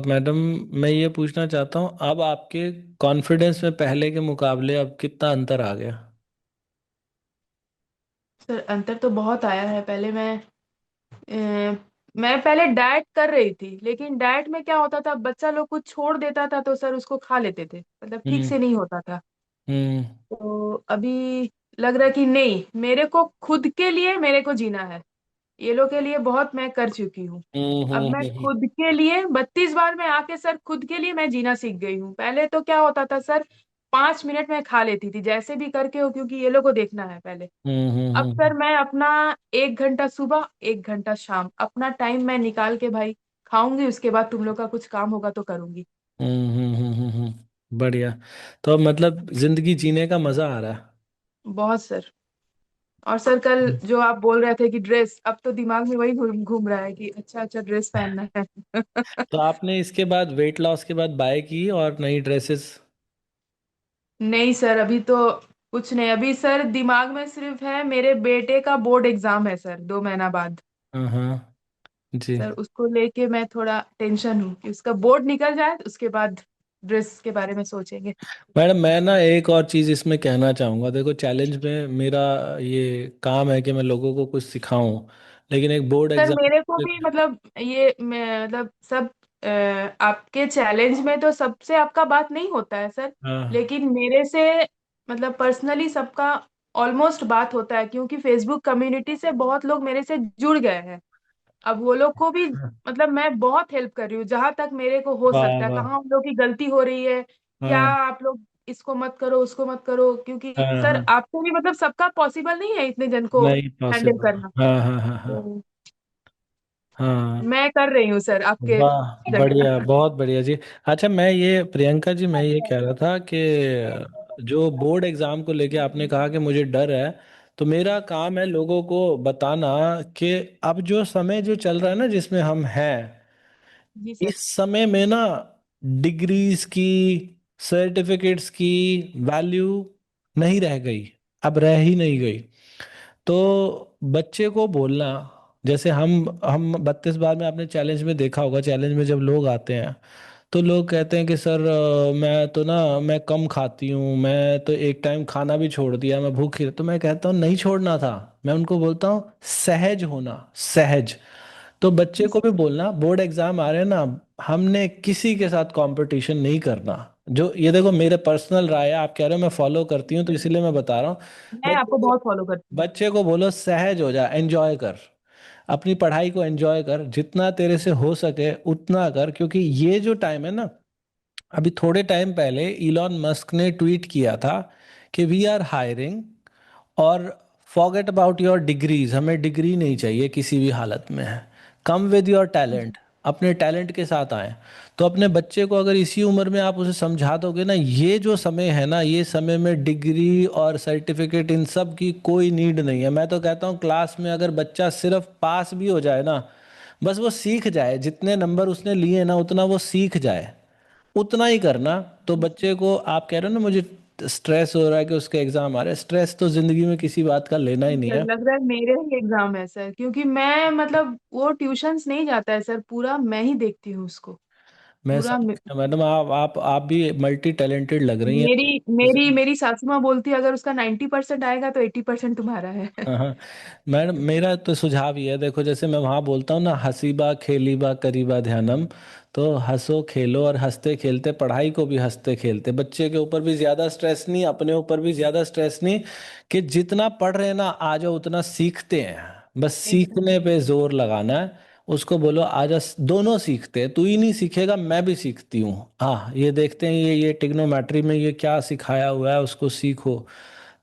मैडम, मैं ये पूछना चाहता हूँ, अब आपके कॉन्फिडेंस में पहले के मुकाबले अब कितना अंतर आ गया? सर अंतर तो बहुत आया है। पहले मैं पहले डाइट कर रही थी, लेकिन डाइट में क्या होता था, बच्चा लोग कुछ छोड़ देता था तो सर उसको खा लेते थे, मतलब ठीक हम्म से नहीं होता था। हम्म तो अभी लग रहा है कि नहीं, मेरे को खुद के लिए मेरे को जीना है। ये लोग के लिए बहुत मैं कर चुकी हूँ। हम्म अब हम्म मैं हम्म खुद के लिए 32 बार में आके सर खुद के लिए मैं जीना सीख गई हूँ। पहले तो क्या होता था सर, 5 मिनट में खा लेती थी जैसे भी करके हो, क्योंकि ये लोग को देखना है पहले। अब सर मैं अपना 1 घंटा सुबह 1 घंटा शाम अपना टाइम मैं निकाल के भाई खाऊंगी, उसके बाद तुम लोग का कुछ काम होगा तो करूंगी। बढ़िया। तो अब मतलब जिंदगी जीने का मजा आ रहा बहुत सर। और सर कल है। जो आप बोल रहे थे कि ड्रेस, अब तो दिमाग में वही घूम घूम रहा है कि अच्छा अच्छा ड्रेस पहनना है। तो आपने इसके बाद वेट लॉस के बाद बाय की और नई ड्रेसेस? नहीं सर, अभी तो कुछ नहीं। अभी सर दिमाग में सिर्फ है मेरे बेटे का बोर्ड एग्जाम है सर 2 महीना बाद। हाँ हाँ, जी। सर उसको लेके मैं थोड़ा टेंशन हूँ कि उसका बोर्ड निकल जाए तो उसके बाद ड्रेस के बारे में सोचेंगे। मैडम, मैं ना एक और चीज़ इसमें कहना चाहूँगा, देखो चैलेंज में मेरा ये काम है कि मैं लोगों को कुछ सिखाऊं, लेकिन एक बोर्ड सर एग्जाम। मेरे को भी मतलब ये मैं मतलब सब आपके चैलेंज में तो सबसे आपका बात नहीं होता है सर, हाँ लेकिन मेरे से मतलब पर्सनली सबका ऑलमोस्ट बात होता है, क्योंकि फेसबुक कम्युनिटी से बहुत लोग मेरे से जुड़ गए हैं। अब वो लोग को भी मतलब मैं बहुत हेल्प कर रही हूँ जहां तक मेरे को हो वाह सकता है, वाह। कहाँ उन लोग की गलती हो रही है, क्या हाँ आप लोग इसको मत करो उसको मत करो, क्योंकि हाँ सर हाँ, आपको भी मतलब सबका पॉसिबल नहीं है इतने जन को नहीं हैंडल पॉसिबल। करना। हाँ हाँ हाँ हाँ तो हाँ। मैं कर रही हूँ सर आपके वाह, जगह। बढ़िया, बहुत बढ़िया जी। अच्छा, मैं ये प्रियंका जी, मैं ये कह रहा था कि जो बोर्ड एग्जाम को लेके आपने कहा कि मुझे डर है, तो मेरा काम है लोगों को बताना कि अब जो समय जो चल रहा है ना जिसमें हम हैं, जी सर। इस समय में ना डिग्रीज की, सर्टिफिकेट्स की वैल्यू नहीं रह गई, अब रह ही नहीं गई। तो बच्चे को बोलना, जैसे हम 32 बार में आपने चैलेंज में देखा होगा, चैलेंज में जब लोग आते हैं तो लोग कहते हैं कि सर मैं तो ना, मैं कम खाती हूँ, मैं तो एक टाइम खाना भी छोड़ दिया, मैं भूखी तो मैं कहता हूँ नहीं छोड़ना था। मैं उनको बोलता हूँ सहज होना, सहज। तो बच्चे जी को सर। भी बोलना, बोर्ड एग्जाम आ रहे हैं ना, हमने किसी के साथ कंपटीशन नहीं करना। जो ये देखो मेरे पर्सनल राय है, आप कह रहे हो मैं फॉलो करती हूँ तो इसीलिए मैं बता रहा हूँ। मैं बच्चे आपको को बहुत फॉलो करती हूँ। बच्चे को बोलो सहज हो जा, एंजॉय कर, अपनी पढ़ाई को एंजॉय कर, जितना तेरे से हो सके उतना कर, क्योंकि ये जो टाइम है ना, अभी थोड़े टाइम पहले इलॉन मस्क ने ट्वीट किया था कि वी आर हायरिंग, और फॉरगेट अबाउट योर डिग्रीज, हमें डिग्री नहीं चाहिए किसी भी हालत में है, कम विद योर टैलेंट, अपने टैलेंट के साथ आए। तो अपने बच्चे को अगर इसी उम्र में आप उसे समझा दोगे ना, ये जो समय है ना, ये समय में डिग्री और सर्टिफिकेट इन सब की कोई नीड नहीं है। मैं तो कहता हूँ क्लास में अगर बच्चा सिर्फ पास भी हो जाए ना, बस वो सीख जाए, जितने नंबर उसने लिए ना उतना वो सीख जाए, उतना ही करना। तो बच्चे को आप कह रहे हो ना मुझे स्ट्रेस हो रहा है कि उसके एग्जाम आ रहे हैं, स्ट्रेस तो जिंदगी में किसी बात का लेना ही नहीं सर है। लग रहा है मेरे ही एग्जाम है सर, क्योंकि मैं मतलब वो ट्यूशंस नहीं जाता है सर, पूरा मैं ही देखती हूँ उसको। मैं पूरा समझ गया मैडम, आप भी मल्टी टैलेंटेड लग रही हैं। मेरी मेरी मेरी सासू माँ बोलती है अगर उसका 90% आएगा तो 80% तुम्हारा है। हाँ हाँ। मैडम मेरा तो सुझाव ये है, देखो जैसे मैं वहाँ बोलता हूँ ना, हसीबा खेलीबा करीबा ध्यानम, तो हंसो खेलो और हंसते खेलते पढ़ाई को भी हंसते खेलते, बच्चे के ऊपर भी ज़्यादा स्ट्रेस नहीं, अपने ऊपर भी ज़्यादा स्ट्रेस नहीं, कि जितना पढ़ रहे हैं ना आ जाओ उतना सीखते हैं, बस सीखने पे जोर लगाना है। उसको बोलो आजा, दोनों सीखते हैं, तू ही नहीं सीखेगा मैं भी सीखती हूँ, हाँ ये देखते हैं ये टिग्नोमेट्री में ये क्या सिखाया हुआ है उसको सीखो।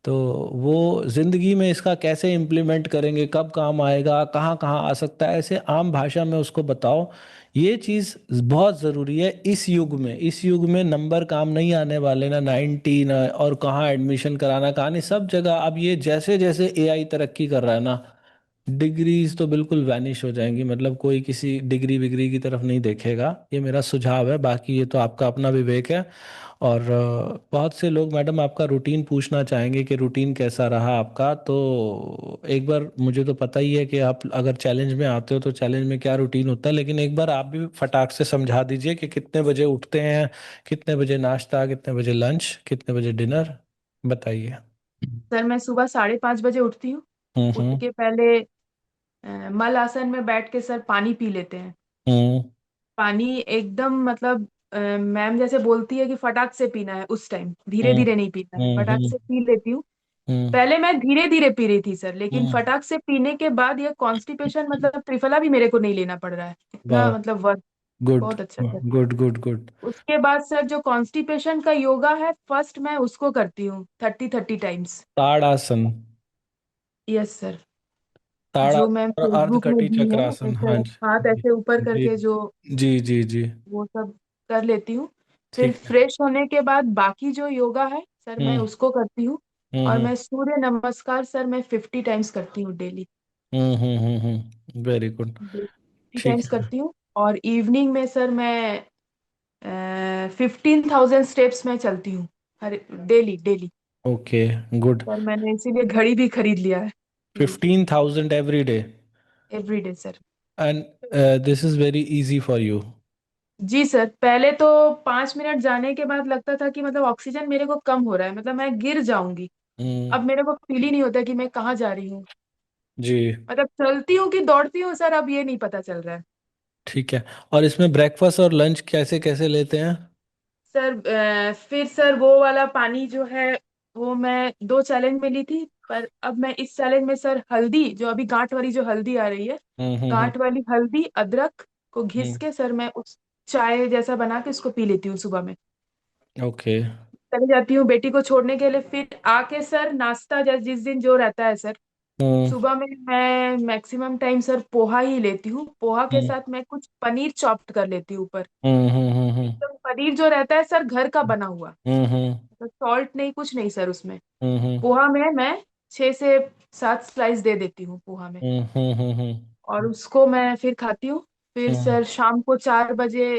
तो वो जिंदगी में इसका कैसे इम्प्लीमेंट करेंगे, कब काम आएगा, कहाँ कहाँ आ सकता है, ऐसे आम भाषा में उसको बताओ। ये चीज़ बहुत ज़रूरी है इस युग में। इस युग में नंबर काम नहीं आने वाले, ना 90 ना, और कहाँ एडमिशन कराना कहाँ नहीं, सब जगह अब ये जैसे जैसे एआई तरक्की कर रहा है ना, डिग्रीज तो बिल्कुल वैनिश हो जाएंगी, मतलब कोई किसी डिग्री विग्री की तरफ नहीं देखेगा। ये मेरा सुझाव है, बाकी ये तो आपका अपना विवेक है। और बहुत से लोग मैडम आपका रूटीन पूछना चाहेंगे कि रूटीन कैसा रहा आपका, तो एक बार, मुझे तो पता ही है कि आप अगर चैलेंज में आते हो तो चैलेंज में क्या रूटीन होता है, लेकिन एक बार आप भी फटाक से समझा दीजिए कि कितने बजे उठते हैं, कितने बजे नाश्ता, कितने बजे लंच, कितने बजे डिनर, बताइए। सर मैं सुबह 5:30 बजे उठती हूँ। उठ हम्म। के पहले मल आसन में बैठ के सर पानी पी लेते हैं। हम्म। पानी एकदम मतलब मैम जैसे बोलती है कि फटाक से पीना है, उस टाइम धीरे हम्म। धीरे नहीं पीना है, हम्म। फटाक हम्म। से पी लेती हूँ। हम्म। पहले मैं धीरे धीरे पी रही थी सर, लेकिन हम्म। फटाक से पीने के बाद ये कॉन्स्टिपेशन मतलब त्रिफला भी मेरे को नहीं लेना पड़ रहा है, इतना वाह। मतलब वर्क गुड। बहुत अच्छा सर। Good good good. उसके बाद सर जो कॉन्स्टिपेशन का योगा है, फर्स्ट मैं उसको करती हूँ 30-30 टाइम्स। ताड़ासन। Yes sir. जो मैम ताड़ासन और फेसबुक में अर्धकटी दी है, चक्रासन, ऐसे हाँ जी। हाथ ऐसे ऊपर जी करके जो, जी जी जी। वो सब कर लेती हूँ। फिर ठीक है। फ्रेश होने के बाद बाकी जो योगा है सर मैं हम्म। उसको करती हूँ। और हम्म। मैं सूर्य नमस्कार सर मैं 50 टाइम्स करती हूँ डेली। Very good. 50 टाइम्स ठीक है। करती हूँ। और इवनिंग में सर मैं 15,000 स्टेप्स में चलती हूँ, हर daily daily. Okay. Good. Sir मैंने इसीलिए घड़ी भी खरीद लिया है। 15,000 every day, every day sir. And this is very easy for you. जी सर, पहले तो 5 मिनट जाने के बाद लगता था कि मतलब ऑक्सीजन मेरे को कम हो रहा है, मतलब मैं गिर जाऊंगी। हम्म। अब मेरे को फील ही नहीं होता कि मैं कहाँ जा रही हूँ। जी। मतलब चलती हूँ कि दौड़ती हूँ सर, अब ये नहीं पता चल रहा है। ठीक है। और इसमें ब्रेकफास्ट और लंच कैसे कैसे लेते हैं? सर फिर सर वो वाला पानी जो है वो मैं 2 चैलेंज में ली थी, पर अब मैं इस चैलेंज में सर हल्दी, जो अभी गांठ वाली जो हल्दी आ रही है, हम्म। हम्म। गांठ वाली हल्दी अदरक को घिस हम्म। के सर मैं उस चाय जैसा बना के उसको पी लेती हूँ सुबह में। ओके। चली जाती हूँ बेटी को छोड़ने के लिए, फिर आके सर नाश्ता जैसे जिस दिन जो रहता है सर, हम्म। सुबह में मैं मैक्सिमम टाइम सर पोहा ही लेती हूँ। पोहा के हम्म। साथ मैं कुछ पनीर चॉप्ड कर लेती हूँ ऊपर। हम्म। हम्म। तो पनीर जो रहता है सर घर का बना हुआ, हम्म। हम्म। तो सॉल्ट नहीं कुछ नहीं सर उसमें। हम्म। पोहा में मैं 6 से 7 स्लाइस दे देती हूँ पोहा में। हम्म। हम्म। और उसको मैं फिर खाती हूँ। फिर हम्म। सर शाम को 4 बजे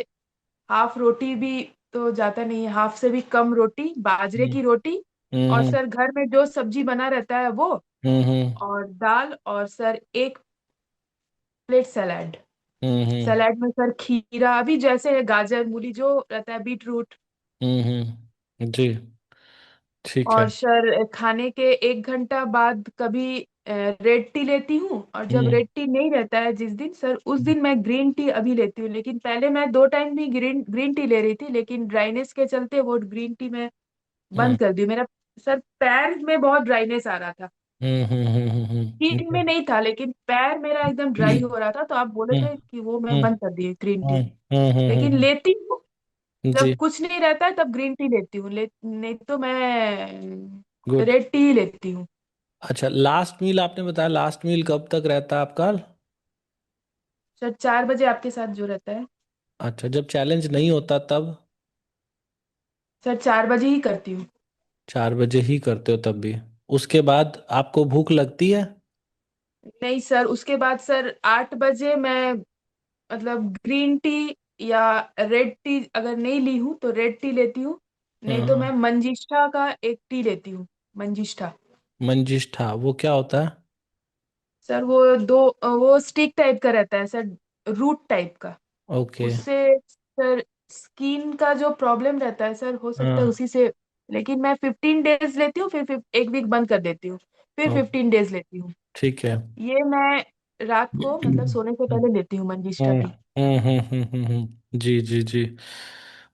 हाफ रोटी भी, तो जाता नहीं है, हाफ से भी कम रोटी, बाजरे हम्म। की रोटी। और हम्म। सर घर में जो सब्जी बना रहता है वो, हम्म। और दाल, और सर एक प्लेट सलाद। हम्म। सलाद में सर खीरा, अभी जैसे है गाजर मूली जो रहता है, बीट रूट। जी। ठीक है। और सर खाने के 1 घंटा बाद कभी रेड टी लेती हूँ, और जब हम्म। रेड टी नहीं रहता है जिस दिन सर, उस दिन मैं ग्रीन टी अभी लेती हूँ। लेकिन पहले मैं 2 टाइम भी ग्रीन ग्रीन टी ले रही थी, लेकिन ड्राइनेस के चलते वो ग्रीन टी मैं हम्म। बंद कर दी। मेरा सर पैर में बहुत ड्राइनेस आ रहा था, स्किन में नहीं था, लेकिन पैर मेरा एकदम ड्राई हो रहा था, तो आप बोले हम्म। थे कि वो मैं हम्म। बंद कर दी ग्रीन टी। हम्म। हम्म। लेकिन लेती हूँ जी। जब कुछ नहीं रहता है तब ग्रीन टी लेती हूँ, नहीं तो मैं गुड। रेड टी ही लेती हूँ। अच्छा, लास्ट मील आपने बताया, लास्ट मील कब तक रहता है आपका? सर 4 बजे आपके साथ जो रहता है। अच्छा, जब चैलेंज नहीं होता तब? सर 4 बजे ही करती हूँ। 4 बजे ही करते हो तब भी? उसके बाद आपको भूख लगती है? नहीं सर, उसके बाद सर 8 बजे मैं मतलब ग्रीन टी या रेड टी अगर नहीं ली हूँ तो रेड टी लेती हूँ, नहीं तो मैं हाँ। मंजिष्ठा का एक टी लेती हूँ। मंजिष्ठा मंजिष्ठा वो क्या होता है? सर वो स्टिक टाइप का रहता है सर, रूट टाइप का। ओके। उससे सर स्किन का जो प्रॉब्लम रहता है सर, हो सकता है हाँ। उसी से। लेकिन मैं 15 डेज लेती हूँ, फिर 1 वीक बंद कर देती हूँ, फिर ओ, 15 डेज लेती हूँ। ठीक है। ये मैं रात को मतलब सोने से हम्म। पहले लेती हूँ मंजिष्ठा टी। जी जी जी।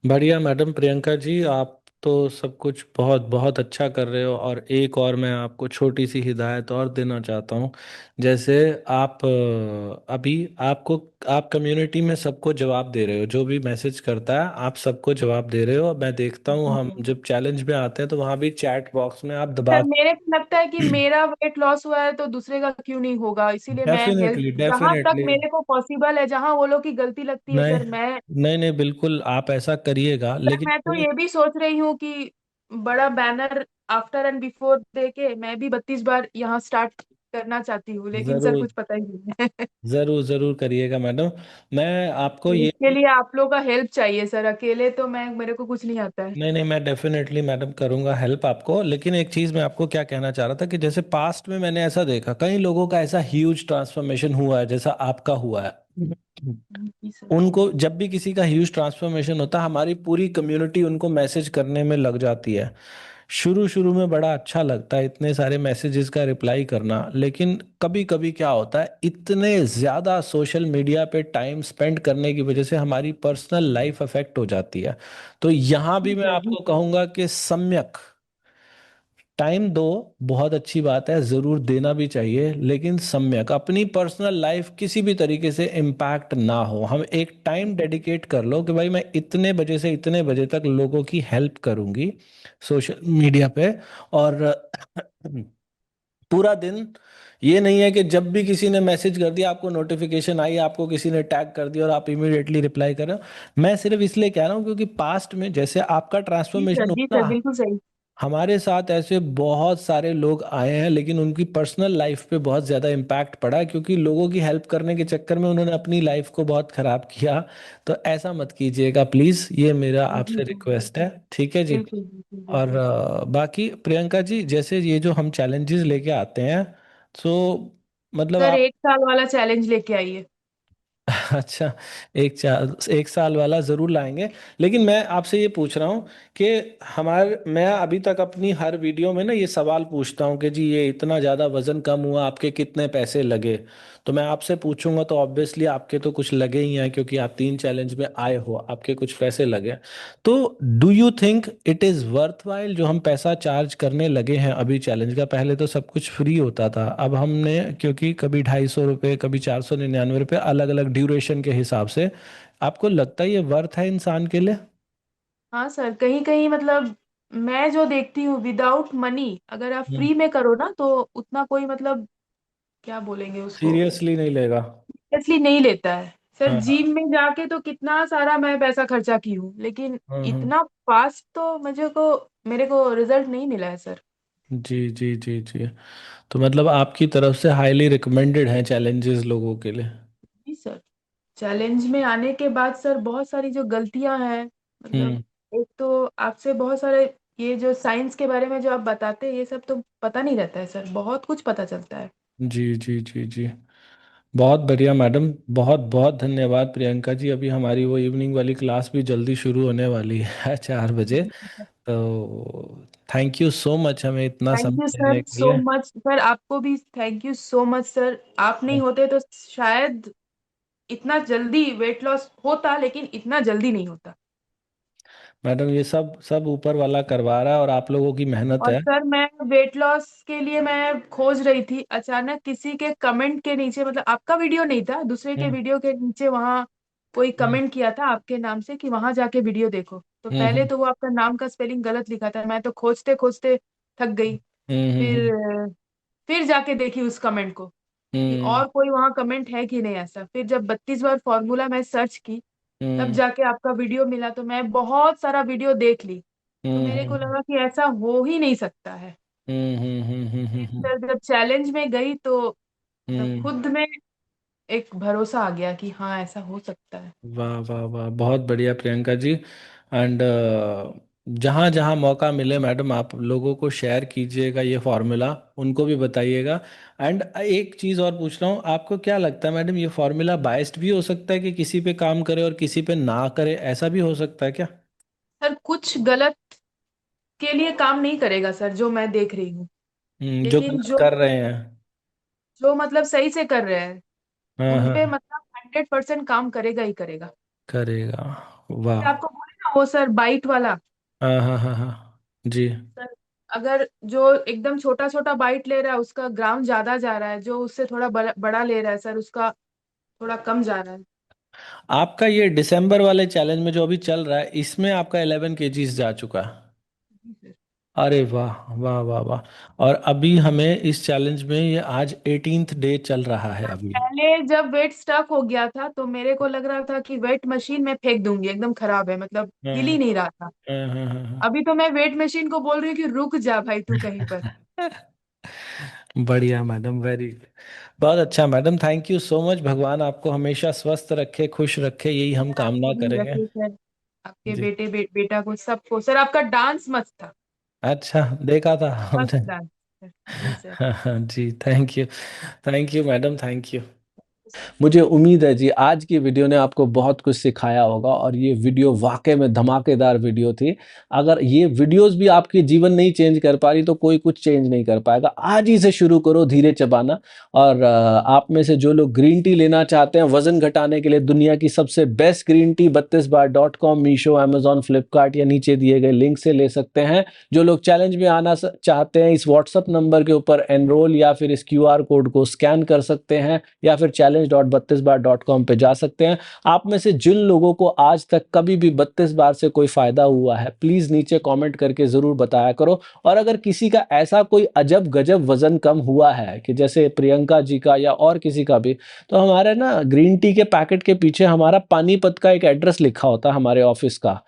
बढ़िया मैडम प्रियंका जी, आप तो सब कुछ बहुत बहुत अच्छा कर रहे हो। और एक और मैं आपको छोटी सी हिदायत और देना चाहता हूँ। जैसे आप अभी आपको, आप कम्युनिटी में सबको जवाब दे रहे हो, जो भी मैसेज करता है आप सबको जवाब दे रहे हो। मैं देखता हूँ हम जब चैलेंज में आते हैं तो वहाँ भी चैट बॉक्स में आप दबा। सर मेरे को लगता है कि मेरा वेट लॉस हुआ है तो दूसरे का क्यों नहीं होगा, इसीलिए मैं हेल्प डेफिनेटली जहां तक डेफिनेटली। मेरे को पॉसिबल है, जहां वो लोग की गलती लगती है नहीं सर मैं। नहीं नहीं, बिल्कुल आप ऐसा करिएगा, सर लेकिन मैं तो ये भी सोच रही हूँ कि बड़ा banner after and before they के मैं भी 32 बार यहाँ स्टार्ट करना चाहती हूँ, लेकिन सर जरूर कुछ पता ही नहीं है। जरूर जरूर करिएगा मैडम। मैं आपको ये, इसके लिए आप लोग का हेल्प चाहिए सर, अकेले तो मैं मेरे को कुछ नहीं आता है। नहीं नहीं, मैं डेफिनेटली मैडम करूंगा हेल्प आपको। लेकिन एक चीज मैं आपको क्या कहना चाह रहा था कि जैसे पास्ट में मैंने ऐसा देखा, कई लोगों का ऐसा ह्यूज ट्रांसफॉर्मेशन हुआ है जैसा आपका हुआ है। जी सर। उनको जब भी किसी का ह्यूज ट्रांसफॉर्मेशन होता है, हमारी पूरी कम्युनिटी उनको मैसेज करने में लग जाती है। शुरू शुरू में बड़ा अच्छा लगता है इतने सारे मैसेजेस का रिप्लाई करना, लेकिन कभी कभी क्या होता है, इतने ज़्यादा सोशल मीडिया पे टाइम स्पेंड करने की वजह से हमारी पर्सनल लाइफ अफेक्ट हो जाती है। तो यहाँ जी भी मैं सर। जी आपको सर। कहूँगा कि सम्यक टाइम दो। बहुत अच्छी बात है, ज़रूर देना भी चाहिए, लेकिन सम्यक अपनी पर्सनल लाइफ किसी भी तरीके से इम्पैक्ट ना हो। हम एक टाइम डेडिकेट कर लो कि भाई मैं इतने बजे से इतने बजे तक लोगों की हेल्प करूंगी सोशल मीडिया पे। और पूरा दिन, ये नहीं है कि जब भी किसी ने मैसेज कर दिया, आपको नोटिफिकेशन आई, आपको किसी ने टैग कर दिया और आप इमीडिएटली रिप्लाई कर रहे हो। मैं सिर्फ इसलिए कह रहा हूँ क्योंकि पास्ट में जैसे आपका जी ट्रांसफॉर्मेशन सर। जी हुआ सर, ना, बिल्कुल सही। हमारे साथ ऐसे बहुत सारे लोग आए हैं, लेकिन उनकी पर्सनल लाइफ पे बहुत ज़्यादा इम्पैक्ट पड़ा क्योंकि लोगों की हेल्प करने के चक्कर में उन्होंने अपनी लाइफ को बहुत ख़राब किया। तो ऐसा मत कीजिएगा प्लीज़, ये मेरा जी आपसे सर। रिक्वेस्ट है, ठीक है जी। बिल्कुल बिल्कुल और बिल्कुल। बाकी प्रियंका जी, जैसे ये जो हम चैलेंजेस लेके आते हैं, तो मतलब सर आप, 1 साल वाला चैलेंज लेके आइए। अच्छा, एक साल वाला जरूर लाएंगे। लेकिन मैं आपसे ये पूछ रहा हूँ कि मैं अभी तक अपनी हर वीडियो में ना ये सवाल पूछता हूँ कि जी ये इतना ज़्यादा वजन कम हुआ, आपके कितने पैसे लगे? तो मैं आपसे पूछूंगा तो ऑब्वियसली आपके तो कुछ लगे ही हैं, क्योंकि आप 3 चैलेंज में आए हो, आपके कुछ पैसे लगे। तो do you think it is worth while जो हम पैसा चार्ज करने लगे हैं अभी चैलेंज का? पहले तो सब कुछ फ्री होता था, अब हमने क्योंकि कभी 250 रुपये, कभी 499 रुपये, अलग अलग ड्यूरेशन के हिसाब से। आपको लगता है ये वर्थ है इंसान के लिए? हाँ सर, कहीं कहीं मतलब मैं जो देखती हूँ विदाउट मनी अगर आप हम्म। फ्री में करो ना तो उतना कोई मतलब क्या बोलेंगे उसको, सीरियसली नहीं लेगा। इसलिए नहीं लेता है। सर हाँ हाँ। जिम में जाके तो कितना सारा मैं पैसा खर्चा की हूँ, लेकिन हम्म। इतना फास्ट तो मेरे को रिजल्ट नहीं मिला है सर। जी जी जी जी। तो मतलब आपकी तरफ से हाईली रिकमेंडेड हैं चैलेंजेस लोगों के लिए? जी सर। चैलेंज में आने के बाद सर बहुत सारी जो गलतियां हैं, मतलब हम्म। एक तो आपसे बहुत सारे ये जो साइंस के बारे में जो आप बताते हैं ये सब तो पता नहीं रहता है सर, बहुत कुछ पता चलता है। जी जी जी जी। बहुत बढ़िया मैडम, बहुत बहुत धन्यवाद प्रियंका जी। अभी हमारी वो इवनिंग वाली क्लास भी जल्दी शुरू होने वाली है 4 बजे। तो थैंक यू सो मच हमें इतना थैंक समय यू देने सर के सो लिए। मच सर, आपको भी thank you so much sir. आप नहीं होते तो शायद इतना जल्दी वेट लॉस होता, लेकिन इतना जल्दी नहीं होता। मैडम ये सब सब ऊपर वाला करवा रहा है और आप लोगों की मेहनत और है। सर मैं वेट लॉस के लिए मैं खोज रही थी, अचानक किसी के कमेंट के नीचे, मतलब आपका वीडियो नहीं था, दूसरे के हम्म वीडियो के नीचे वहाँ कोई हम्म कमेंट किया था आपके नाम से कि वहां जाके वीडियो देखो। तो हम्म पहले हम्म तो वो आपका नाम का स्पेलिंग गलत लिखा था, मैं तो खोजते खोजते थक गई। हम्म हम्म फिर जाके देखी उस कमेंट को कि हम्म और कोई वहां कमेंट है कि नहीं ऐसा। फिर जब 32 बार फॉर्मूला मैं सर्च की, तब हम्म जाके आपका वीडियो मिला। तो मैं बहुत सारा वीडियो देख ली, तो हम्म मेरे को हम्म लगा कि ऐसा हो ही नहीं सकता है। फिर जब चैलेंज में गई तो तब हम्म। खुद में एक भरोसा आ गया कि हाँ ऐसा हो सकता है। वाह वाह वाह, बहुत बढ़िया प्रियंका जी। एंड जहाँ जहाँ मौका मिले मैडम आप लोगों को शेयर कीजिएगा ये फॉर्मूला, उनको भी बताइएगा। एंड एक चीज़ और पूछ रहा हूँ, आपको क्या लगता है मैडम ये फॉर्मूला बाइस्ड भी हो सकता है कि किसी पे काम करे और किसी पे ना करे, ऐसा भी हो सकता है क्या? सर कुछ गलत के लिए काम नहीं करेगा सर, जो मैं देख रही हूँ। जो लेकिन गलत कर रहे हैं। जो मतलब सही से कर रहे हैं, हाँ उन पे हाँ। मतलब 100% काम करेगा ही करेगा। करेगा। वाह। आपको बोले ना वो सर बाइट वाला, हाँ हाँ हाँ हाँ जी। सर अगर जो एकदम छोटा छोटा बाइट ले रहा है उसका ग्राम ज्यादा जा रहा है, जो उससे थोड़ा बड़ा बड़ा ले रहा है सर उसका थोड़ा कम जा रहा है। आपका ये दिसंबर वाले चैलेंज में जो अभी चल रहा है इसमें आपका 11 kgs जा चुका है। जी सर। अरे वाह वाह वाह वाह। और अभी हमें इस चैलेंज में ये आज 18th डे चल रहा है अभी। पहले जब वेट स्टक हो गया था तो मेरे को लग रहा था कि वेट मशीन में फेंक दूंगी, एकदम खराब है, मतलब हिल ही हाँ नहीं रहा था। हाँ अभी तो मैं वेट मशीन को बोल रही हूँ कि रुक जा भाई तू कहीं पर। हाँ। बढ़िया मैडम, वेरी बहुत अच्छा madam, thank you so much. भगवान आपको हमेशा स्वस्थ रखे, खुश रखे, यही हम सर कामना आपको भी करेंगे। रखे सर, आपके जी। बेटा को सबको। सर आपका डांस मस्त था, अच्छा देखा था मस्त हमने। डांस। जी सर। हाँ हाँ जी, thank you madam, thank you. मुझे उम्मीद है जी आज की वीडियो ने आपको बहुत कुछ सिखाया होगा और ये वीडियो वाकई में धमाकेदार वीडियो थी। अगर ये वीडियोस भी आपके जीवन नहीं चेंज कर पा रही तो कोई कुछ चेंज नहीं कर पाएगा। आज ही से शुरू करो धीरे चबाना। और आप में से जो लोग ग्रीन टी लेना चाहते हैं वजन घटाने के लिए, दुनिया की सबसे best green tea 32bar.com, Meesho, Amazon, Flipkart या नीचे दिए गए लिंक से ले सकते हैं। जो लोग चैलेंज में आना चाहते हैं इस व्हाट्सअप नंबर के ऊपर एनरोल या फिर इस क्यूआर कोड को स्कैन कर सकते हैं या फिर challenge.32bar.com पे जा सकते हैं। आप में से जिन लोगों को आज तक कभी भी 32 बार से कोई फायदा हुआ है प्लीज नीचे कमेंट करके जरूर बताया करो। और अगर किसी का ऐसा कोई अजब गजब वजन कम हुआ है कि जैसे प्रियंका जी का या और किसी का भी, तो हमारे ना ग्रीन टी के पैकेट के पीछे हमारा पानीपत का एक एड्रेस लिखा होता है हमारे ऑफिस का।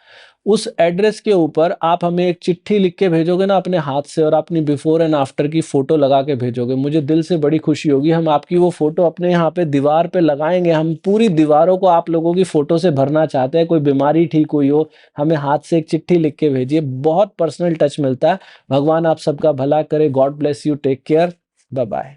उस एड्रेस के ऊपर आप हमें एक चिट्ठी लिख के भेजोगे ना अपने हाथ से और अपनी बिफोर एंड आफ्टर की फोटो लगा के भेजोगे, मुझे दिल से बड़ी खुशी होगी। हम आपकी वो फोटो अपने यहाँ पे दीवार पे लगाएंगे। हम पूरी दीवारों को आप लोगों की फोटो से भरना चाहते हैं। कोई बीमारी ठीक हुई हो, हमें हाथ से एक चिट्ठी लिख के भेजिए, बहुत पर्सनल टच मिलता है। भगवान आप सबका भला करे। God bless you, take care, bye bye.